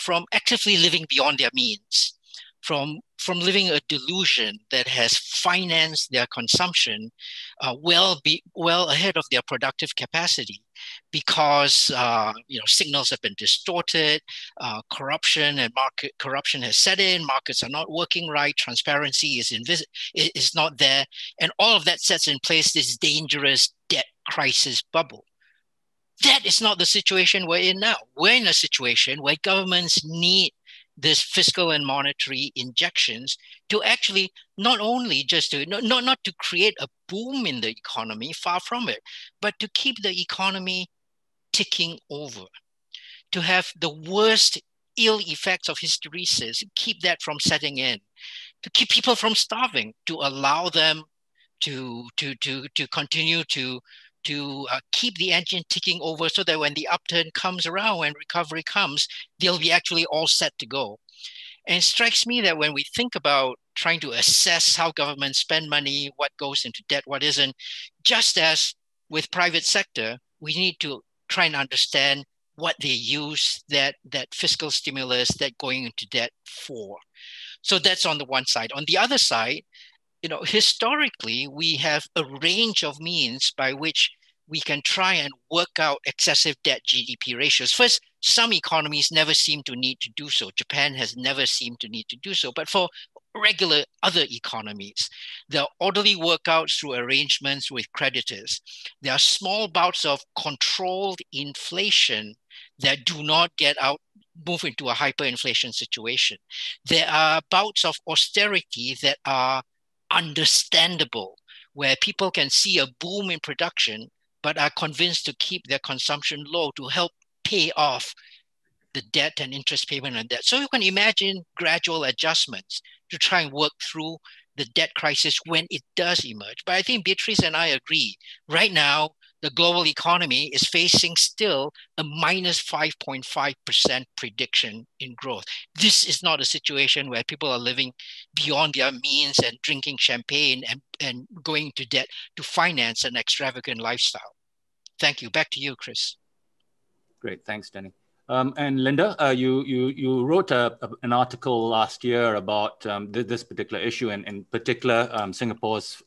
from actively living beyond their means, from living a delusion that has financed their consumption well ahead of their productive capacity, because signals have been distorted, corruption has set in, markets are not working right, transparency is not there, and all of that sets in place this dangerous debt crisis bubble. That is not the situation we're in now. We're in a situation where governments need this fiscal and monetary injections to actually not only just to not to create a boom in the economy, far from it, but to keep the economy ticking over, to have the worst ill effects of hysteresis, keep that from setting in, to keep people from starving, to allow them to continue to keep the engine ticking over, so that when the upturn comes around, when recovery comes, they'll be actually all set to go. And it strikes me that when we think about trying to assess how governments spend money, what goes into debt, what isn't, just as with private sector, we need to try and understand what they use that fiscal stimulus, that going into debt for. So that's on the one side. On the other side, historically, we have a range of means by which we can try and work out excessive debt GDP ratios. First, some economies never seem to need to do so. Japan has never seemed to need to do so. But for regular other economies, there are orderly workouts through arrangements with creditors. There are small bouts of controlled inflation that do not move into a hyperinflation situation. There are bouts of austerity that are understandable, where people can see a boom in production, but are convinced to keep their consumption low to help pay off the debt and interest payment on debt. So you can imagine gradual adjustments to try and work through the debt crisis when it does emerge. But I think Beatrice and I agree. Right now, the global economy is facing still a minus 5.5% prediction in growth. This is not a situation where people are living beyond their means and drinking champagne and going into debt to finance an extravagant lifestyle. Thank you. Back to you, Chris. Great, thanks, Danny. And Linda, you wrote an article last year about this particular issue, and in particular Singapore's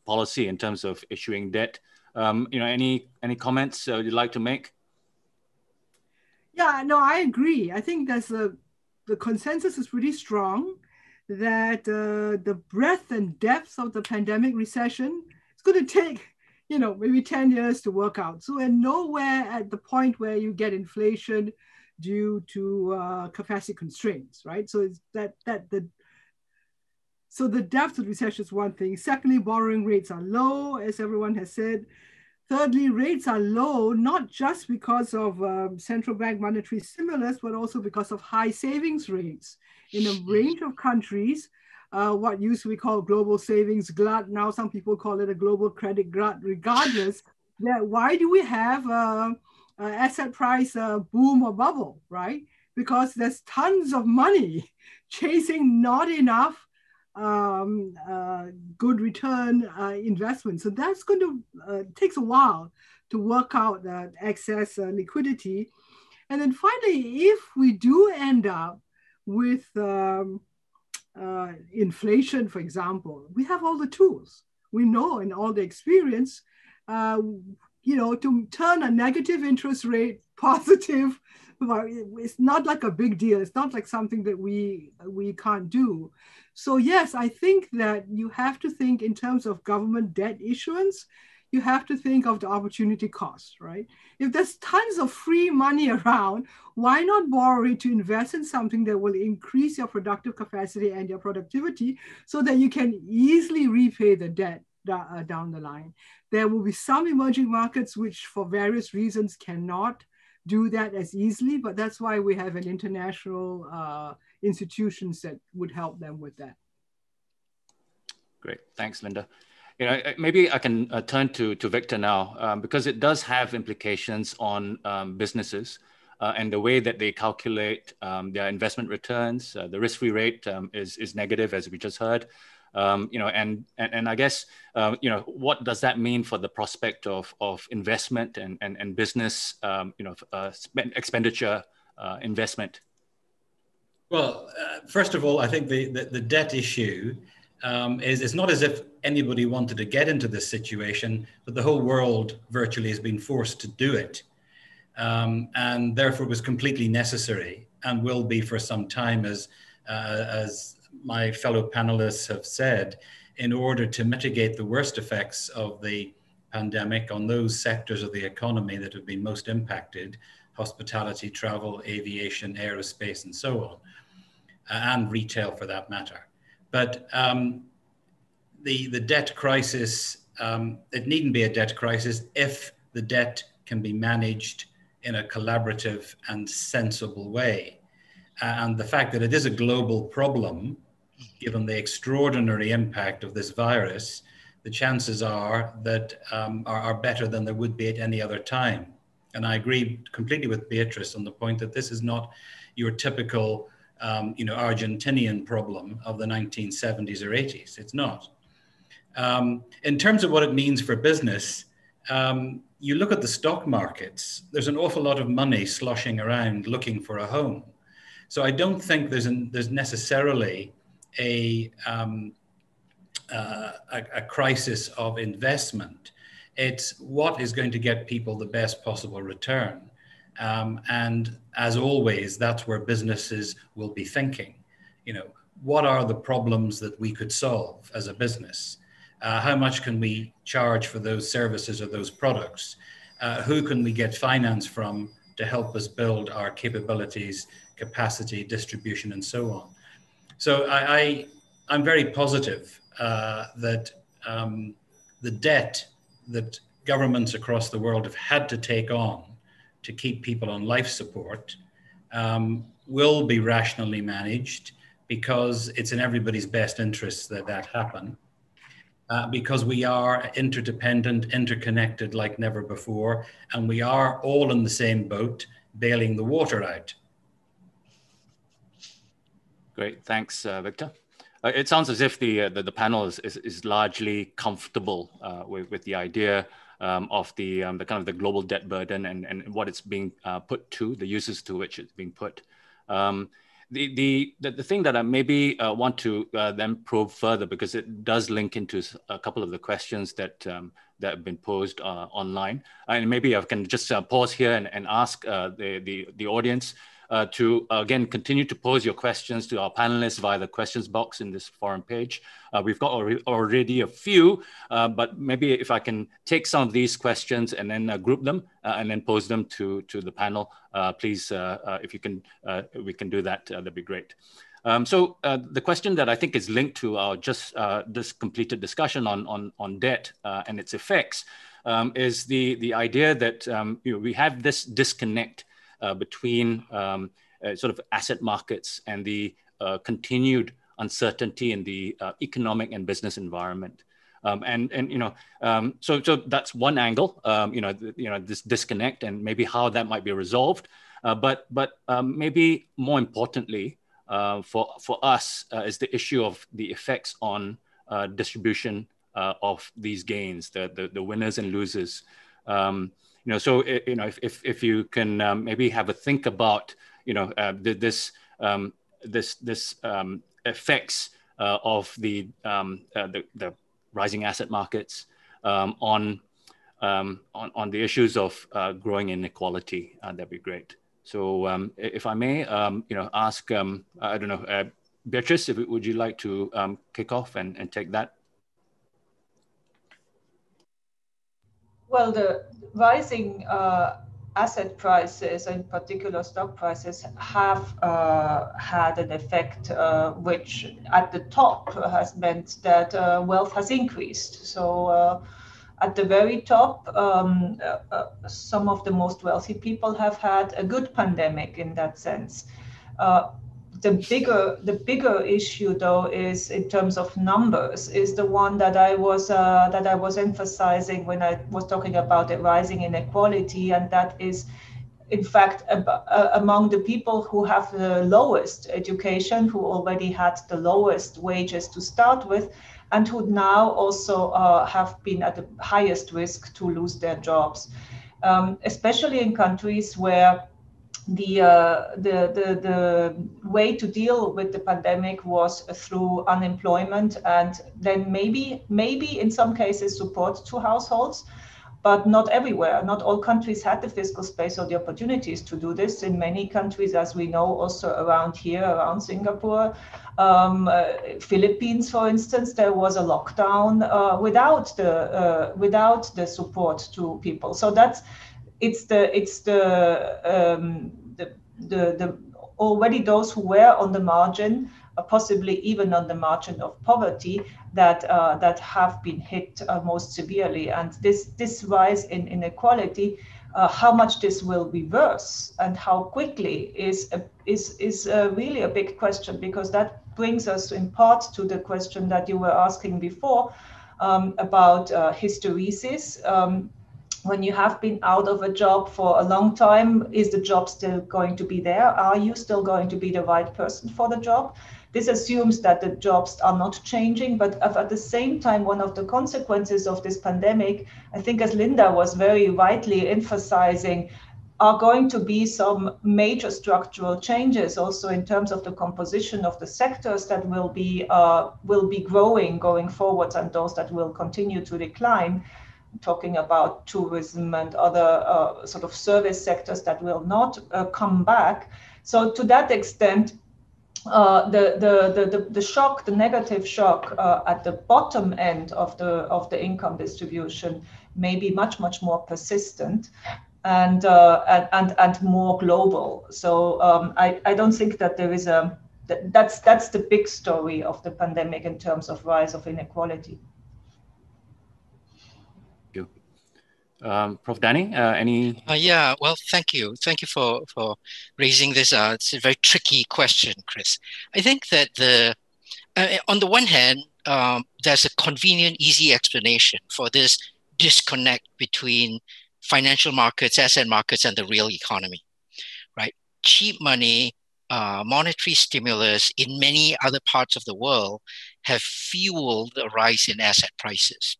policy in terms of issuing debt. Any comments you'd like to make? Yeah, no, I agree. I think the consensus is pretty strong that the breadth and depth of the pandemic recession is going to take, maybe 10 years to work out. So we're nowhere at the point where you get inflation due to capacity constraints, right? So it's so the depth of recession is one thing. Secondly, borrowing rates are low, as everyone has said. Thirdly, rates are low, not just because of central bank monetary stimulus, but also because of high savings rates in a range of countries. What used to be called global savings glut, now some people call it a global credit glut. Regardless, why do we have asset price boom or bubble, right? Because there's tons of money chasing not enough good return investment. So that's going to takes a while to work out that excess liquidity. And then finally, if we do end up with inflation, for example, we have all the tools. We know in all the experience, to turn a negative interest rate positive, it's not like a big deal. It's not like something that we can't do. So yes, I think that you have to think in terms of government debt issuance. You have to think of the opportunity cost, right? If there's tons of free money around, why not borrow it to invest in something that will increase your productive capacity and your productivity so that you can easily repay the debt down the line? There will be some emerging markets which for various reasons cannot do that as easily, but that's why we have an international institutions that would help them with that. Great, thanks, Linda. Maybe I can turn to Victor now, because it does have implications on businesses and the way that they calculate their investment returns. The risk-free rate is negative, as we just heard. And I guess, what does that mean for the prospect of investment and business, expenditure investment? Well, first of all, I think the debt issue it's not as if anybody wanted to get into this situation, but the whole world virtually has been forced to do it. And therefore it was completely necessary and will be for some time, as my fellow panelists have said, in order to mitigate the worst effects of the pandemic on those sectors of the economy that have been most impacted: hospitality, travel, aviation, aerospace, and so on, and retail for that matter. But the debt crisis, it needn't be a debt crisis if the debt can be managed in a collaborative and sensible way. And the fact that it is a global problem, given the extraordinary impact of this virus, the chances are that are better than there would be at any other time. And I agree completely with Beatrice on the point that this is not your typical Argentinian problem of the 1970s or 80s. It's not. In terms of what it means for business, you look at the stock markets, there's an awful lot of money sloshing around looking for a home. So I don't think there's necessarily a crisis of investment. It's what is going to get people the best possible return. And as always, that's where businesses will be thinking, what are the problems that we could solve as a business? How much can we charge for those services or those products? Who can we get finance from to help us build our capabilities, capacity, distribution, and so on? So I'm very positive that the debt that governments across the world have had to take on to keep people on life support will be rationally managed, because it's in everybody's best interest that happen. because we are interdependent, interconnected like never before, and we are all in the same boat, bailing the water out. Great, thanks, Victor. It sounds as if the panel is largely comfortable with the idea of the kind of the global debt burden and what it's being put to, the uses to which it's being put. The thing that I maybe want to then probe further, because it does link into a couple of the questions that have been posed online, and maybe I can just pause here and ask the audience to again continue to pose your questions to our panelists via the questions box in this forum page. We've got already a few, but maybe if I can take some of these questions and then group them and then pose them to the panel, please, if you can, we can do that. That'd be great. So the question that I think is linked to our just this completed discussion on debt and its effects is the idea that we have this disconnect between sort of asset markets and the continued uncertainty in the economic and business environment. So that's one angle, this disconnect and maybe how that might be resolved. But maybe more importantly for us is the issue of the effects on distribution of these gains, the winners and losers. So if you can maybe have a think about this effects of the rising asset markets on the issues of growing inequality, that'd be great. So if I may, ask I don't know, Beatrice, would you like to kick off and take that? Well, the rising asset prices, in particular stock prices, have had an effect which at the top has meant that wealth has increased. So at the very top, some of the most wealthy people have had a good pandemic in that sense. The bigger issue, though, is in terms of numbers, is the one that I was emphasizing when I was talking about the rising inequality, and that is, in fact, among the people who have the lowest education, who already had the lowest wages to start with, and who now also have been at the highest risk to lose their jobs, especially in countries where the way to deal with the pandemic was through unemployment and then maybe in some cases support to households, but not everywhere. Not all countries had the fiscal space or the opportunities to do this. In many countries, as we know, also around here, around Singapore, Philippines, for instance, there was a lockdown without the support to people. So it's the already those who were on the margin, possibly even on the margin of poverty, that have been hit most severely. And this rise in inequality, how much this will reverse and how quickly is really a big question, because that brings us in part to the question that you were asking before about hysteresis. When you have been out of a job for a long time, is the job still going to be there? Are you still going to be the right person for the job? This assumes that the jobs are not changing, but at the same time, one of the consequences of this pandemic, I think as Linda was very rightly emphasizing, are going to be some major structural changes also in terms of the composition of the sectors that will be growing going forward and those that will continue to decline. Talking about tourism and other sort of service sectors that will not come back. So to that extent, the shock, the negative shock at the bottom end of the income distribution may be much more persistent and more global. So I don't think that there is that's the big story of the pandemic in terms of rise of inequality. Prof. Danny, any? Yeah, well, thank you. Thank you for raising this. It's a very tricky question, Chris. I think that on the one hand, there's a convenient, easy explanation for this disconnect between financial markets, asset markets, and the real economy, right? Cheap money, monetary stimulus in many other parts of the world have fueled the rise in asset prices,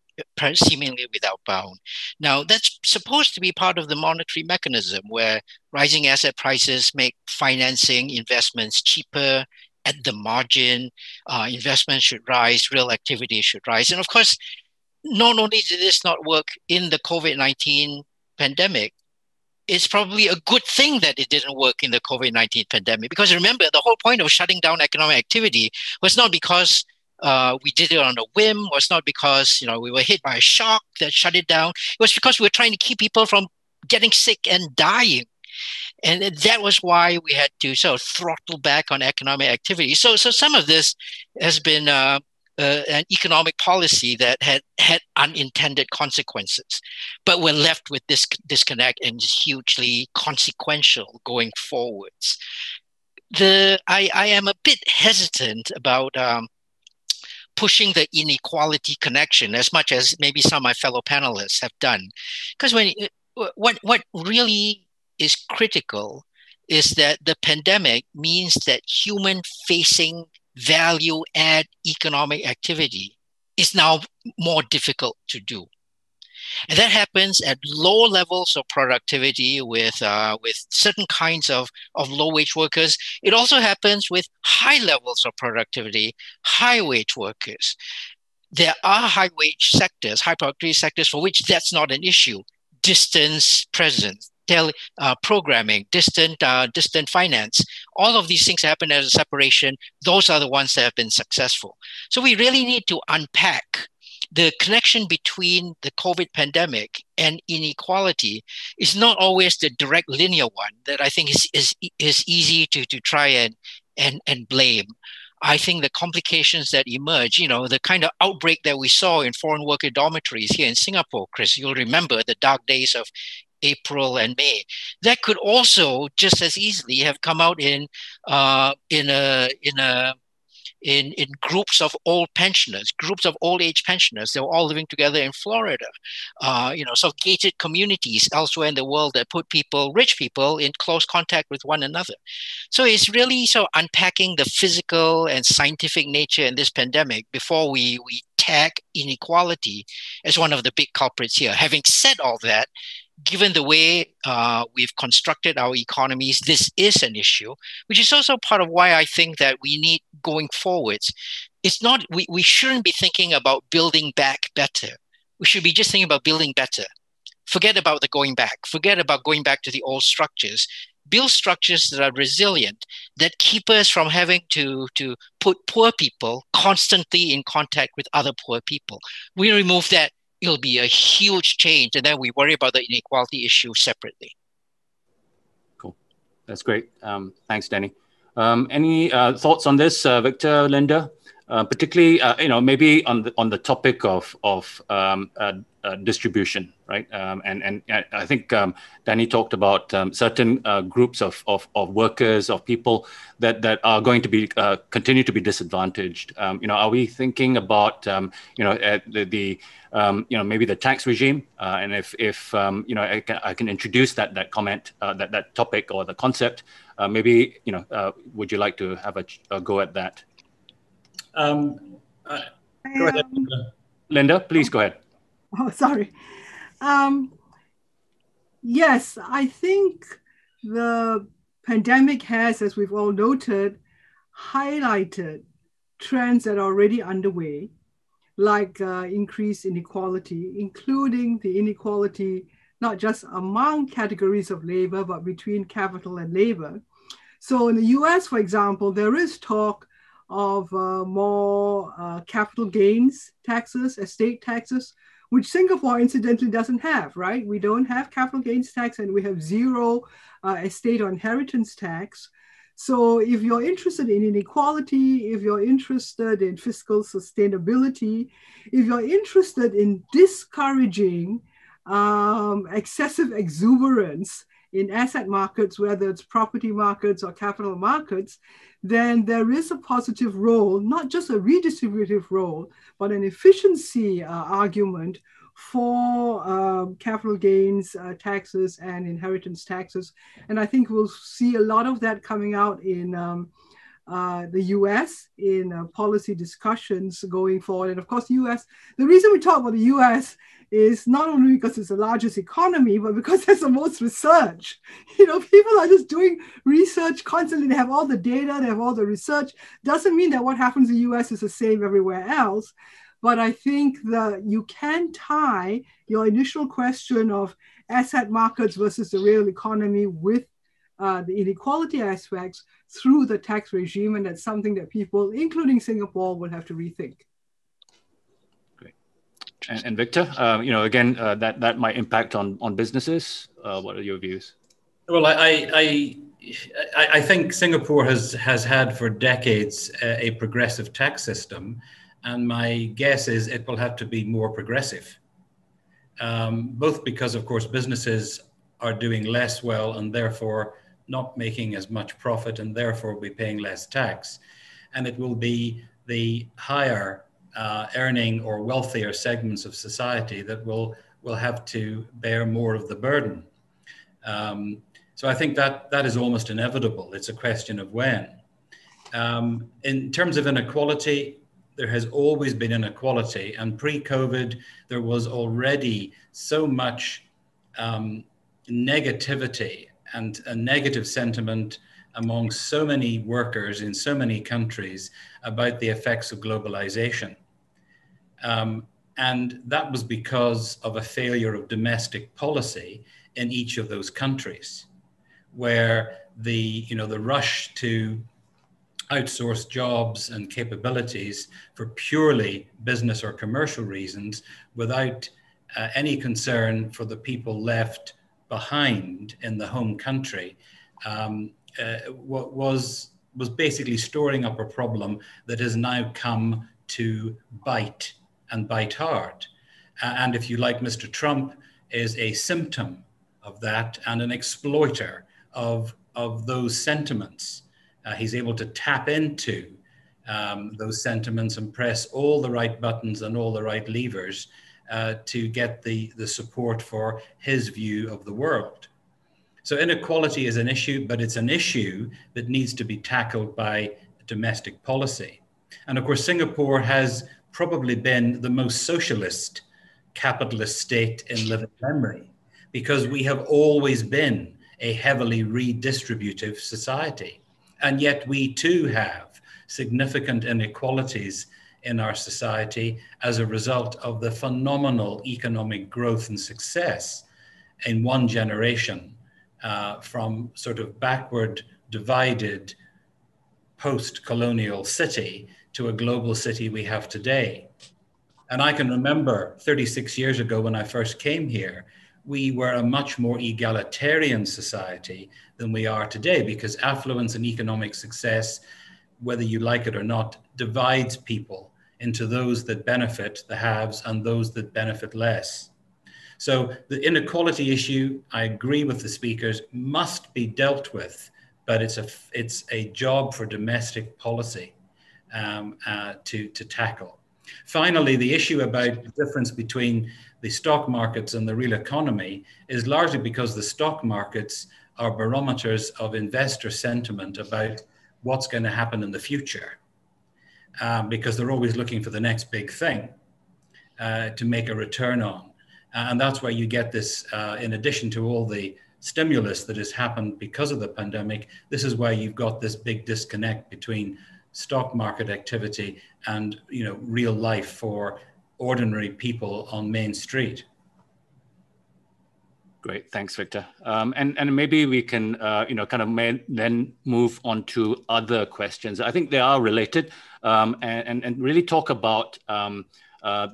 seemingly without bound. Now, that's supposed to be part of the monetary mechanism where rising asset prices make financing investments cheaper. At the margin, investments should rise, real activity should rise. And of course, not only did this not work in the COVID-19 pandemic, it's probably a good thing that it didn't work in the COVID-19 pandemic. Because remember, the whole point of shutting down economic activity was not because we did it on a whim, was not because we were hit by a shock that shut it down. It was because we were trying to keep people from getting sick and dying. And that was why we had to sort of throttle back on economic activity. So some of this has been an economic policy that had unintended consequences, but we're left with this disconnect and is hugely consequential going forwards. I am a bit hesitant about pushing the inequality connection as much as maybe some of my fellow panelists have done, because what really is critical is that the pandemic means that human-facing value-add economic activity is now more difficult to do. And that happens at low levels of productivity with certain kinds of low-wage workers. It also happens with high levels of productivity, high-wage workers. There are high-wage sectors, high-productivity sectors for which that's not an issue. Distance presence, programming, distant finance, all of these things happen as a separation. Those are the ones that have been successful. So we really need to unpack the connection between the COVID pandemic and inequality. Is not always the direct linear one that I think is easy to try and blame. I think the complications that emerge, the kind of outbreak that we saw in foreign worker dormitories here in Singapore, Chris, you'll remember the dark days of April and May. That could also just as easily have come out in groups of old pensioners, groups of old age pensioners. They were all living together in Florida. So gated communities elsewhere in the world that put rich people in close contact with one another. So it's really unpacking the physical and scientific nature in this pandemic before we tag inequality as one of the big culprits here. Having said all that, given the way we've constructed our economies, this is an issue, which is also part of why I think that we need going forwards. It's not, we shouldn't be thinking about building back better. We should be just thinking about building better. Forget about the going back. Forget about going back to the old structures. Build structures that are resilient, that keep us from having to put poor people constantly in contact with other poor people. We remove that, it'll be a huge change, and then we worry about the inequality issue separately. Cool, that's great. Thanks, Danny. Any thoughts on this, Victor, Linda? Particularly, maybe on the topic of distribution, right? And I think Danny talked about certain groups of workers, of people that are going to be continue to be disadvantaged. Are we thinking about maybe the tax regime? And if I can introduce that comment, that topic or the concept, maybe would you like to have a go at that? Go ahead, Linda, please go ahead. Oh, sorry. Yes, I think the pandemic has, as we've all noted, highlighted trends that are already underway, like increased inequality, including the inequality not just among categories of labor, but between capital and labor. So in the US, for example, there is talk of more capital gains taxes, estate taxes, which Singapore incidentally doesn't have, right? We don't have capital gains tax and we have zero estate or inheritance tax. So if you're interested in inequality, if you're interested in fiscal sustainability, if you're interested in discouraging excessive exuberance in asset markets, whether it's property markets or capital markets, then there is a positive role, not just a redistributive role, but an efficiency argument for capital gains taxes and inheritance taxes. And I think we'll see a lot of that coming out in the US in policy discussions going forward. And of course, the US, the reason we talk about the US is not only because it's the largest economy, but because there's the most research. You know, people are just doing research constantly. They have all the data, they have all the research. Doesn't mean that what happens in the US is the same everywhere else. But I think that you can tie your initial question of asset markets versus the real economy with the inequality aspects through the tax regime. And that's something that people, including Singapore, will have to rethink. And Victor, you know, again, that might impact on businesses. What are your views? Well, I think Singapore has had for decades a progressive tax system, and my guess is it will have to be more progressive, both because, of course, businesses are doing less well and therefore not making as much profit and therefore be paying less tax, and it will be the higher earning or wealthier segments of society that will have to bear more of the burden. So I think that is almost inevitable. It's a question of when. In terms of inequality, there has always been inequality, and pre-COVID, there was already so much negativity and a negative sentiment among so many workers in so many countries about the effects of globalization. And that was because of a failure of domestic policy in each of those countries, where the rush to outsource jobs and capabilities for purely business or commercial reasons without any concern for the people left behind in the home country was basically storing up a problem that has now come to bite and bite hard. And if you like, Mr. Trump is a symptom of that and an exploiter of those sentiments. He's able to tap into those sentiments and press all the right buttons and all the right levers to get the support for his view of the world. So inequality is an issue, but it's an issue that needs to be tackled by domestic policy. And of course, Singapore has probably been the most socialist capitalist state in living memory, because we have always been a heavily redistributive society. And yet we too have significant inequalities in our society as a result of the phenomenal economic growth and success in one generation from sort of backward, divided, post-colonial city to a global city we have today. And I can remember 36 years ago when I first came here, we were a much more egalitarian society than we are today, because affluence and economic success, whether you like it or not, divides people into those that benefit, the haves, and those that benefit less. So the inequality issue, I agree with the speakers, must be dealt with, but it's a job for domestic policy to tackle. Finally, the issue about the difference between the stock markets and the real economy is largely because the stock markets are barometers of investor sentiment about what's going to happen in the future, because they're always looking for the next big thing to make a return on. And that's why you get this, in addition to all the stimulus that has happened because of the pandemic, this is why you've got this big disconnect between stock market activity and real life for ordinary people on Main Street. Great, thanks, Victor. And maybe we can then move on to other questions. I think they are related, and really talk about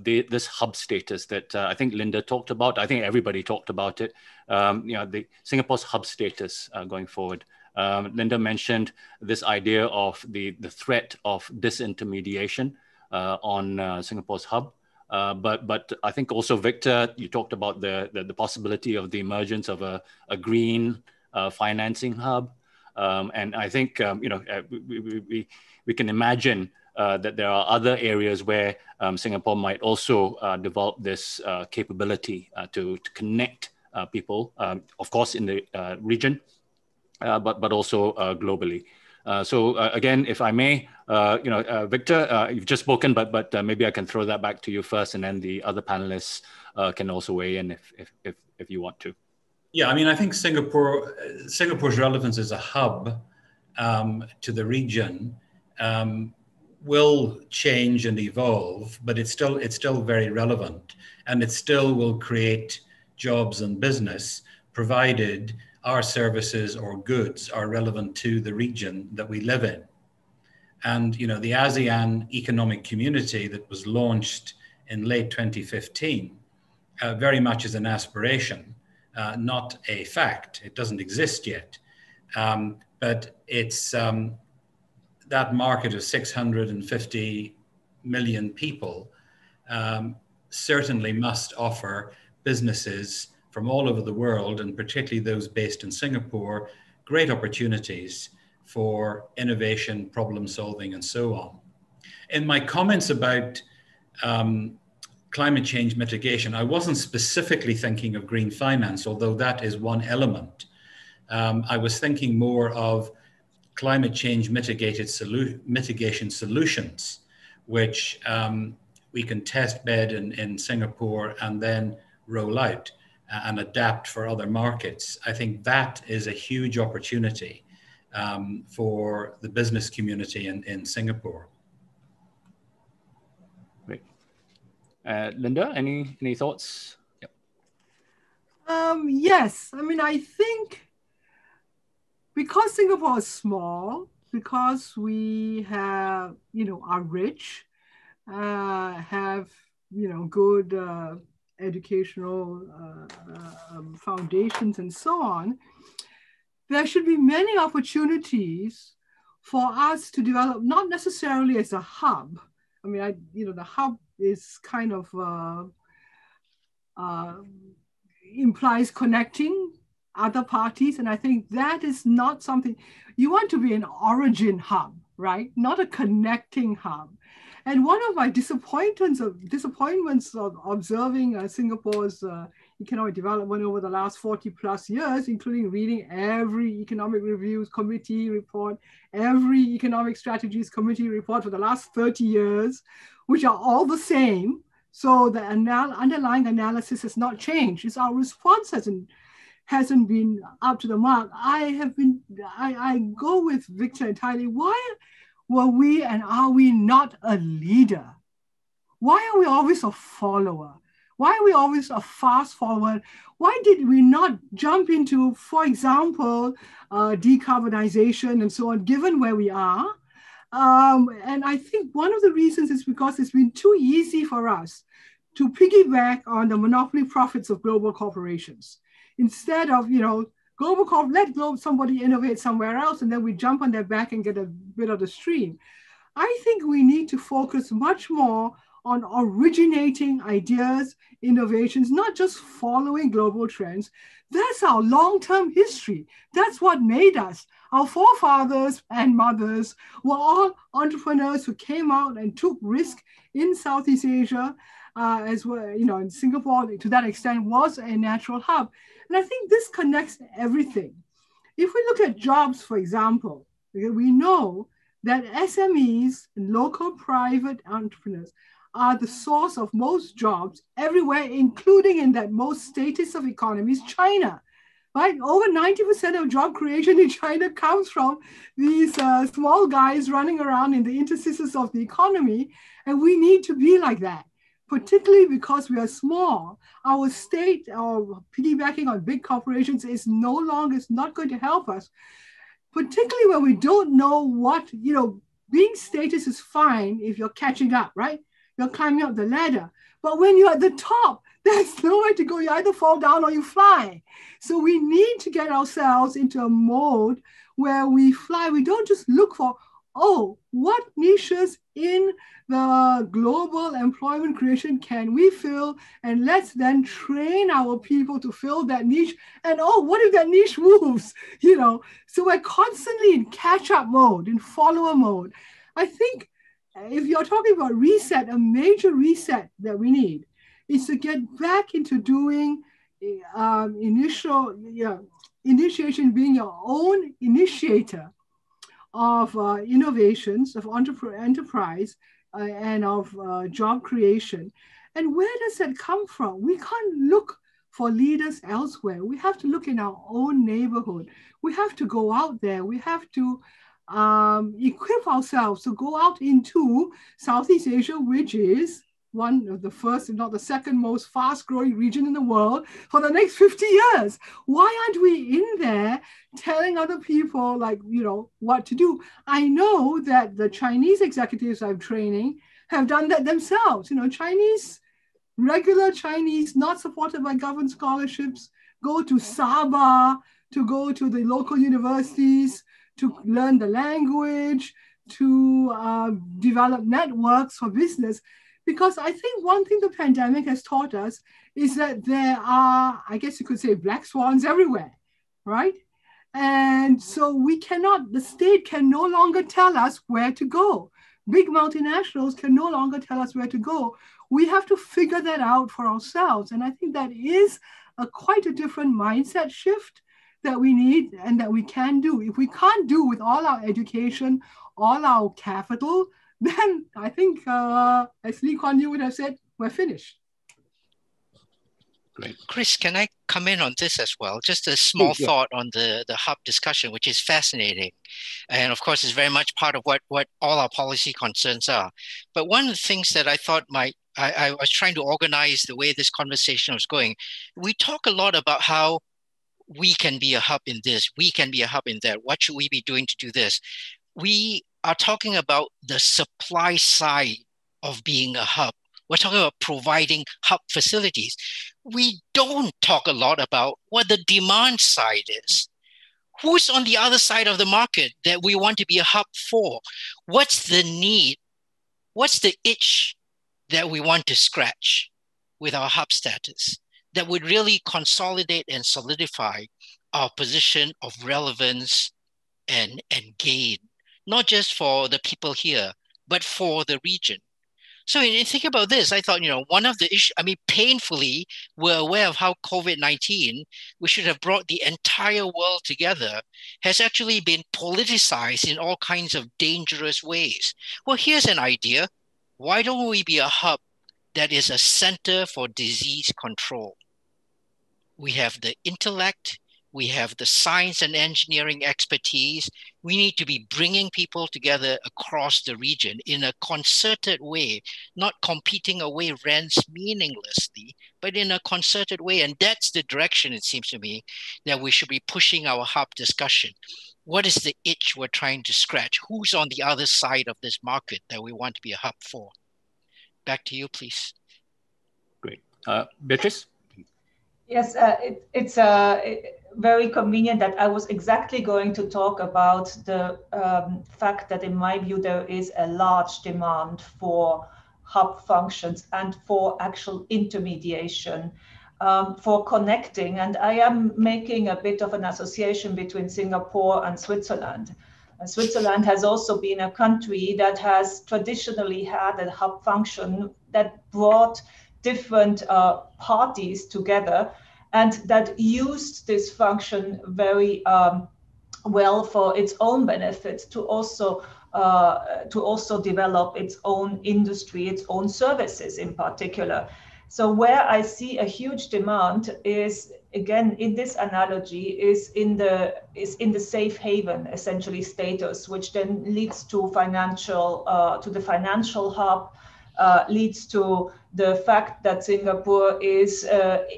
this hub status that I think Linda talked about. I think everybody talked about it. The Singapore's hub status going forward. Linda mentioned this idea of the threat of disintermediation on Singapore's hub. But I think also, Victor, you talked about the possibility of the emergence of a green financing hub. And I think, we can imagine that there are other areas where Singapore might also develop this capability to connect people, of course, in the region, but also globally. So again, if I may, Victor, you've just spoken, but maybe I can throw that back to you first, and then the other panelists can also weigh in if you want to. Yeah, I mean, I think Singapore's relevance as a hub to the region will change and evolve, but it's still very relevant, and it still will create jobs and business, provided our services or goods are relevant to the region that we live in. And the ASEAN economic community that was launched in late 2015 very much is an aspiration, not a fact. It doesn't exist yet, but it's that market of 650 million people certainly must offer businesses from all over the world, and particularly those based in Singapore, great opportunities for innovation, problem solving, and so on. In my comments about climate change mitigation, I wasn't specifically thinking of green finance, although that is one element. I was thinking more of climate change mitigation solutions, which we can test bed in Singapore and then roll out and adapt for other markets. I think that is a huge opportunity for the business community in Singapore. Great. Linda, any thoughts? Yep. Yes, I mean, I think because Singapore is small, because we have, are rich, have, good educational foundations and so on, there should be many opportunities for us to develop, not necessarily as a hub. I mean, the hub is kind of implies connecting other parties. And I think that is not something, you want to be an origin hub, right? Not a connecting hub. And one of my disappointments of observing Singapore's economic development over the last 40 plus years, including reading every economic reviews committee report, every economic strategies committee report for the last 30 years, which are all the same. So the underlying analysis has not changed. It's our response hasn't been up to the mark. I go with Victor entirely. Why were we and are we not a leader? Why are we always a follower? Why are we always a fast forward? Why did we not jump into, for example, decarbonization and so on, given where we are? And I think one of the reasons is because it's been too easy for us to piggyback on the monopoly profits of global corporations. Instead of, let somebody innovate somewhere else, and then we jump on their back and get a bit of the stream. I think we need to focus much more on originating ideas, innovations, not just following global trends. That's our long-term history. That's what made us. Our forefathers and mothers were all entrepreneurs who came out and took risk in Southeast Asia, as well, in Singapore, to that extent, was a natural hub. And I think this connects everything. If we look at jobs, for example, we know that SMEs and local private entrepreneurs are the source of most jobs everywhere, including in that most status of economies, China. Right? Over 90% of job creation in China comes from these small guys running around in the interstices of the economy. And we need to be like that, particularly because we are small. Our state, our piggybacking on big corporations is not going to help us, particularly when we don't know what, being status is fine if you're catching up, right? You're climbing up the ladder. But when you're at the top, there's nowhere to go. You either fall down or you fly. So we need to get ourselves into a mode where we fly. We don't just look for, oh, what niches in the global employment creation can we fill? And let's then train our people to fill that niche. And oh, what if that niche moves? You know, so we're constantly in catch-up mode, in follower mode. I think if you're talking about reset, a major reset that we need is to get back into doing initiation, being your own initiator of innovations, of enterprise, and of job creation. And where does that come from? We can't look for leaders elsewhere. We have to look in our own neighborhood. We have to go out there. We have to equip ourselves to go out into Southeast Asia, which is one of the first, if not the second most fast-growing region in the world for the next 50 years. Why aren't we in there telling other people, like, you know, what to do? I know that the Chinese executives I'm training have done that themselves. You know, regular Chinese, not supported by government scholarships, go to Sabah, to go to the local universities, to learn the language, to develop networks for business. Because I think one thing the pandemic has taught us is that there are, I guess you could say, black swans everywhere, right? And so the state can no longer tell us where to go. Big multinationals can no longer tell us where to go. We have to figure that out for ourselves. And I think that is quite a different mindset shift that we need and that we can do. If we can't do with all our education, all our capital, then I think, as Lee Kuan Yew would have said, we're finished. Great. Chris, can I come in on this as well? Just a small thought on the hub discussion, which is fascinating. And of course, it's very much part of what all our policy concerns are. But one of the things that I thought I was trying to organize the way this conversation was going. We talk a lot about how we can be a hub in this, we can be a hub in that. What should we be doing to do this? We are talking about the supply side of being a hub. We're talking about providing hub facilities. We don't talk a lot about what the demand side is. Who's on the other side of the market that we want to be a hub for? What's the need? What's the itch that we want to scratch with our hub status that would really consolidate and solidify our position of relevance and gain, not just for the people here, but for the region. So when you think about this, I thought, one of the issues, painfully, we're aware of how COVID-19, which should have brought the entire world together, has actually been politicized in all kinds of dangerous ways. Well, here's an idea. Why don't we be a hub that is a center for disease control? We have the intellect, we have the science and engineering expertise. We need to be bringing people together across the region in a concerted way, not competing away rents meaninglessly, but in a concerted way. And that's the direction, it seems to me, that we should be pushing our hub discussion. What is the itch we're trying to scratch? Who's on the other side of this market that we want to be a hub for? Back to you, please. Great. Beatrice? Yes, it's very convenient that I was exactly going to talk about the fact that in my view there is a large demand for hub functions and for actual intermediation, for connecting. And I am making a bit of an association between Singapore and Switzerland. And Switzerland has also been a country that has traditionally had a hub function that brought different parties together, and that used this function very well for its own benefit to also develop its own industry, its own services in particular. So where I see a huge demand is, again, in this analogy, is in the safe haven, essentially, status, which then leads to the financial hub, leads to the fact that Singapore is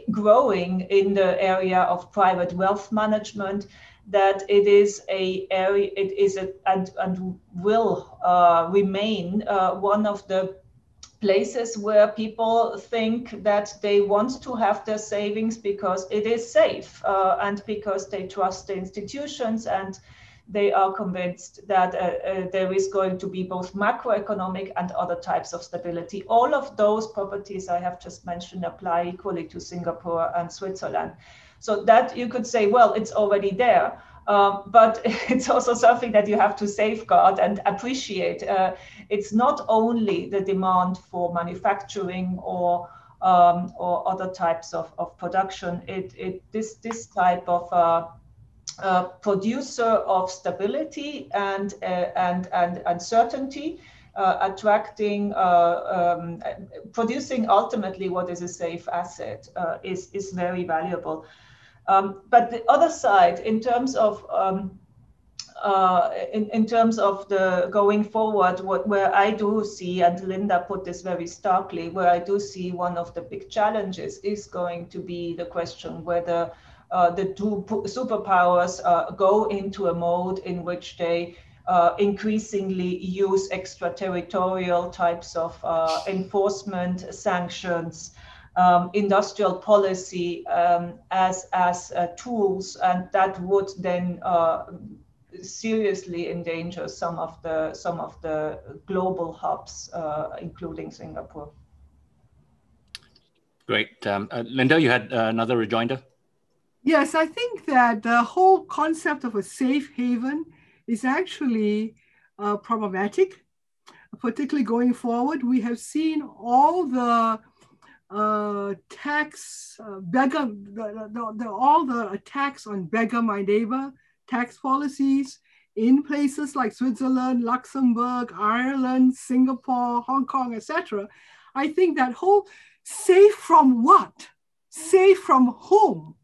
growing in the area of private wealth management, that it is and will remain one of the places where people think that they want to have their savings because it is safe and because they trust the institutions and they are convinced that there is going to be both macroeconomic and other types of stability. All of those properties I have just mentioned apply equally to Singapore and Switzerland. So that you could say, well, it's already there. But it's also something that you have to safeguard and appreciate. It's not only the demand for manufacturing or other types of production. This type of producer of stability and certainty, attracting, producing ultimately what is a safe asset is very valuable. But the other side, in terms of the going forward, where I do see, and Linda put this very starkly, where I do see one of the big challenges is going to be the question whether the two superpowers go into a mode in which they increasingly use extraterritorial types of enforcement, sanctions, industrial policy as tools, and that would then seriously endanger some of the global hubs, including Singapore. Great. Linda, you had another rejoinder? Yes, I think that the whole concept of a safe haven is actually problematic, particularly going forward. We have seen all the tax all the attacks on beggar my neighbor tax policies in places like Switzerland, Luxembourg, Ireland, Singapore, Hong Kong, etc. I think that whole safe from what? Safe from whom?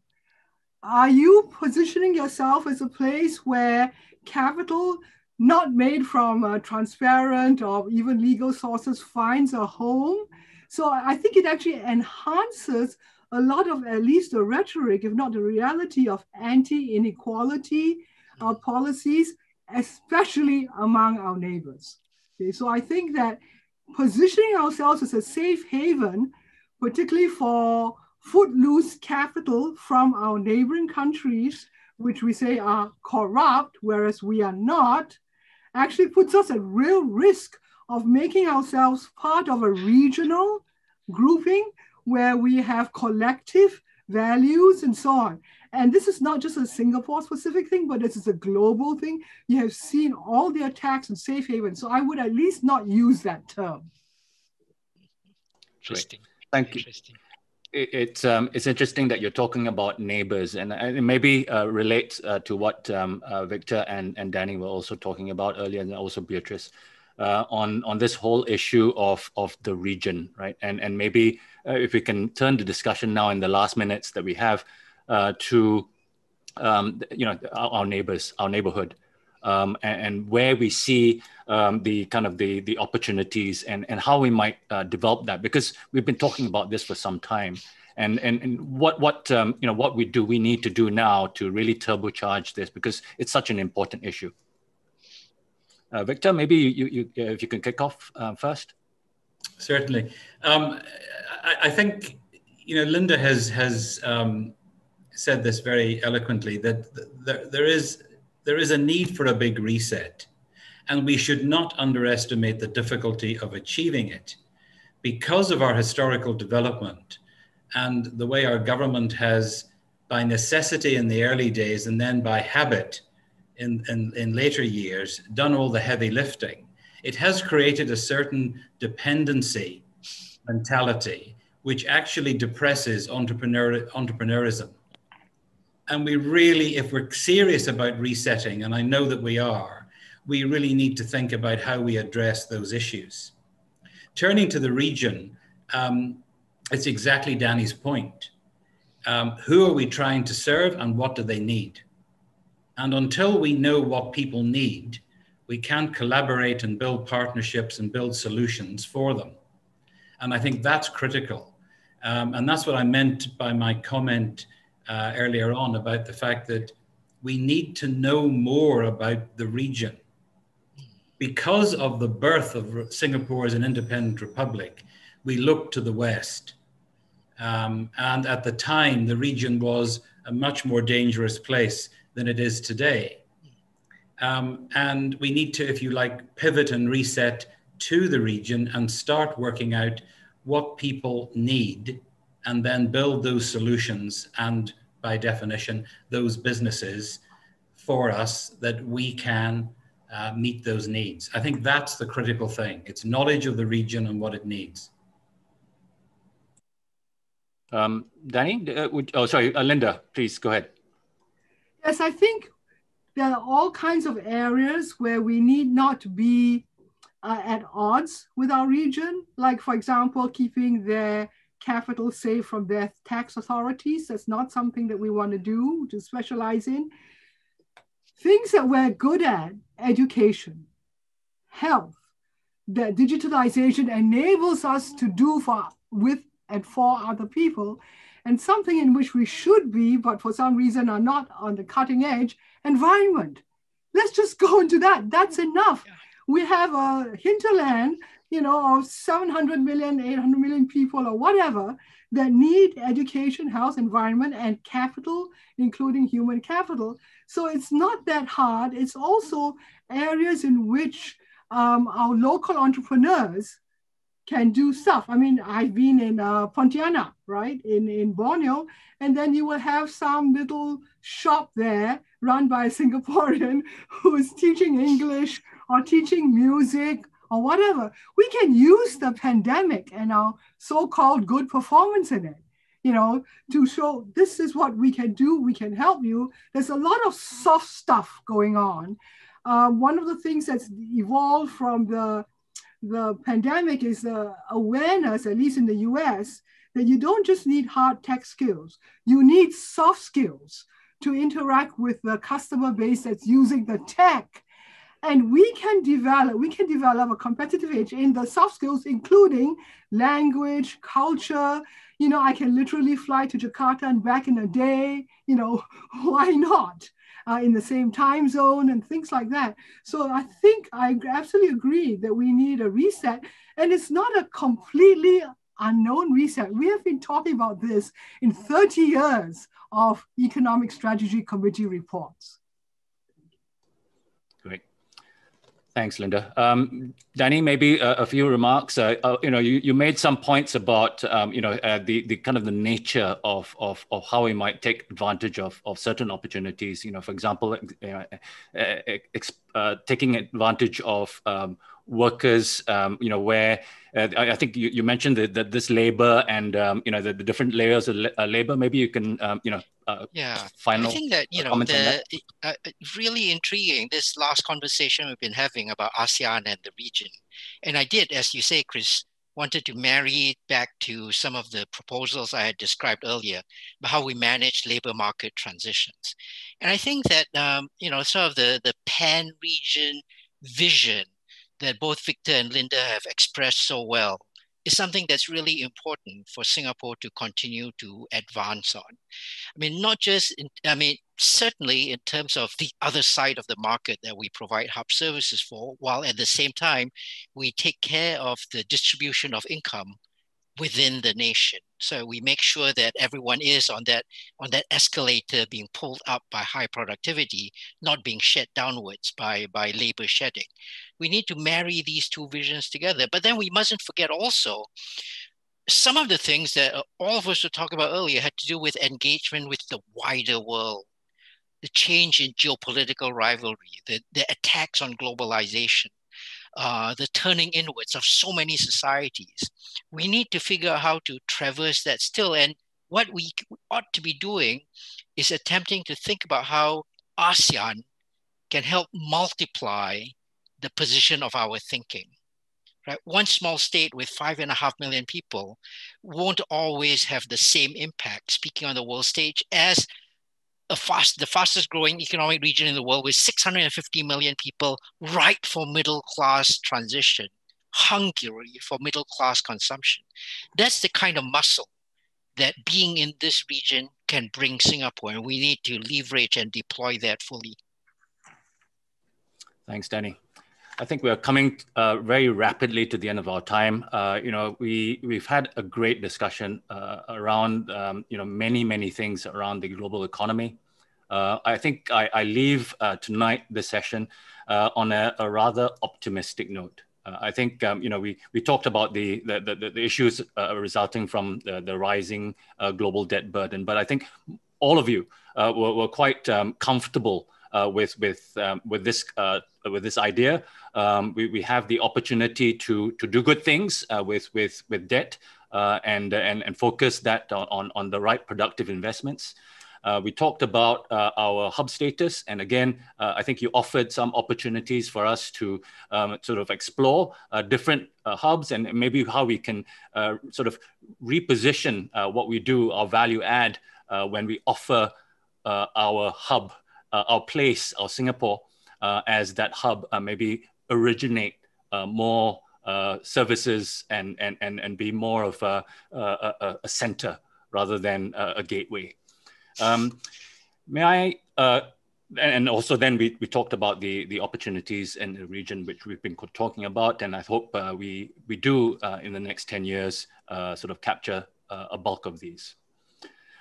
Are you positioning yourself as a place where capital not made from transparent or even legal sources finds a home? So I think it actually enhances a lot of at least the rhetoric, if not the reality, of anti-inequality policies, especially among our neighbors. Okay, so I think that positioning ourselves as a safe haven, particularly for footloose capital from our neighboring countries, which we say are corrupt, whereas we are not, actually puts us at real risk of making ourselves part of a regional grouping where we have collective values and so on. And this is not just a Singapore specific thing, but this is a global thing. You have seen all the attacks on safe haven. So I would at least not use that term. Interesting. Thank you. It's interesting that you're talking about neighbors, and it maybe relates to what Victor and Danny were also talking about earlier, and also Beatrice, on this whole issue of the region, right? And maybe if we can turn the discussion now in the last minutes that we have to our neighbors, our neighborhood, and where we see the opportunities and how we might develop that, because we've been talking about this for some time, and what we need to do now to really turbocharge this, because it's such an important issue. Victor, maybe you if you can kick off first. Certainly. I think Linda has said this very eloquently, that there is a need for a big reset, and we should not underestimate the difficulty of achieving it because of our historical development and the way our government has, by necessity in the early days and then by habit in later years, done all the heavy lifting. It has created a certain dependency mentality which actually depresses entrepreneurism. And we really, if we're serious about resetting, and I know that we are, we really need to think about how we address those issues. Turning to the region, it's exactly Danny's point. Who are we trying to serve and what do they need? And until we know what people need, we can't collaborate and build partnerships and build solutions for them. And I think that's critical. And that's what I meant by my comment earlier on about the fact that we need to know more about the region. Because of the birth of Singapore as an independent republic, we looked to the West. And at the time, the region was a much more dangerous place than it is today. And we need to, if you like, pivot and reset to the region and start working out what people need and then build those solutions and, by definition, those businesses for us that we can meet those needs. I think that's the critical thing. It's knowledge of the region and what it needs. Danny, Linda, please go ahead. Yes, I think there are all kinds of areas where we need not to be at odds with our region. Like, for example, keeping their capital safe from their tax authorities. That's not something that we want to do, to specialize in. Things that we're good at, education, health, that digitalization enables us to do with and for other people, and something in which we should be, but for some reason are not on the cutting edge, environment. Let's just go into that. That's enough. Yeah. We have a hinterland, of 700 million, 800 million people or whatever that need education, health, environment, and capital, including human capital. So it's not that hard. It's also areas in which our local entrepreneurs can do stuff. I mean, I've been in Pontianak, right, in Borneo, and then you will have some little shop there run by a Singaporean who is teaching English or teaching music or whatever. We can use the pandemic and our so-called good performance in it, to show this is what we can do, we can help you. There's a lot of soft stuff going on. One of the things that's evolved from the pandemic is the awareness, at least in the US, that you don't just need hard tech skills, you need soft skills to interact with the customer base that's using the tech. And we can develop a competitive edge in the soft skills, including language, culture. I can literally fly to Jakarta and back in a day, why not? In the same time zone and things like that. So I think I absolutely agree that we need a reset. And it's not a completely unknown reset. We have been talking about this in 30 years of Economic Strategy Committee reports. Great. Thanks, Linda. Danny, maybe a few remarks. You made some points about the kind of the nature of how we might take advantage of certain opportunities. For example, taking advantage of workers. Where I think you mentioned that this labor and the different layers of labor. Maybe you can final. I think that really intriguing, this last conversation we've been having about ASEAN and the region. And I did, as you say, Chris, wanted to marry it back to some of the proposals I had described earlier about how we manage labor market transitions. And I think that sort of the pan-region vision that both Victor and Linda have expressed so well is something that's really important for Singapore to continue to advance on. I mean, not just, certainly in terms of the other side of the market that we provide hub services for, while at the same time, we take care of the distribution of income within the nation. So we make sure that everyone is on that escalator being pulled up by high productivity, not being shed downwards by labor shedding. We need to marry these two visions together. But then we mustn't forget also some of the things that all of us were talking about earlier had to do with engagement with the wider world, the change in geopolitical rivalry, the attacks on globalization, the turning inwards of so many societies. We need to figure out how to traverse that still. And what we ought to be doing is attempting to think about how ASEAN can help multiply the position of our thinking. Right? One small state with 5.5 million people won't always have the same impact speaking on the world stage as the fastest growing economic region in the world with 650 million people ripe for middle class transition, hungry for middle class consumption. That's the kind of muscle that being in this region can bring Singapore, and we need to leverage and deploy that fully. Thanks, Danny. I think we are coming very rapidly to the end of our time. We've had a great discussion around many things around the global economy. I think I leave tonight this session on a rather optimistic note. I think we talked about the issues resulting from the rising global debt burden, but I think all of you were quite comfortable with this idea. We have the opportunity to do good things with debt and focus that on the right productive investments. We talked about our hub status, and again, I think you offered some opportunities for us to sort of explore different hubs and maybe how we can sort of reposition what we do, our value add, when we offer our hub, our place, our Singapore as that hub, maybe originate more services and be more of a center rather than a gateway. May I, and also then we talked about the opportunities in the region which we've been talking about, and I hope we do in the next 10 years sort of capture a bulk of these.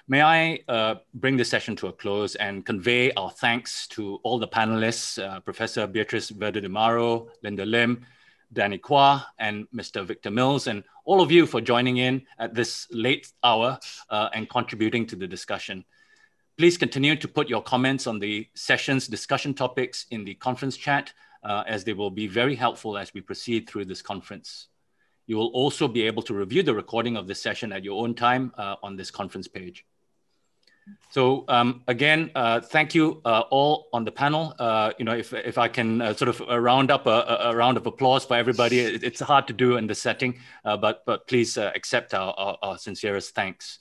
May I bring this session to a close and convey our thanks to all the panelists, Professor Beatrice Verde de Maro, Linda Lim, Danny Kwa, and Mr. Victor Mills, and all of you for joining in at this late hour and contributing to the discussion. Please continue to put your comments on the session's discussion topics in the conference chat, as they will be very helpful as we proceed through this conference. You will also be able to review the recording of this session at your own time on this conference page. So again, thank you all on the panel. If I can sort of round up a round of applause for everybody, it's hard to do in this setting, but please accept our sincerest thanks.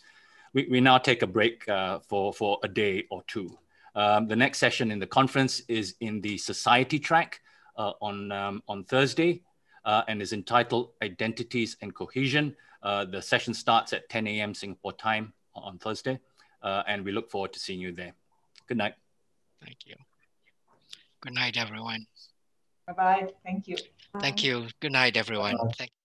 We now take a break for a day or two. The next session in the conference is in the society track on Thursday and is entitled Identities and Cohesion. The session starts at 10 a.m. Singapore time on Thursday, and we look forward to seeing you there. Good night. Thank you. Good night, everyone. Bye-bye. Thank you. Thank you. Good night, everyone. Thank you.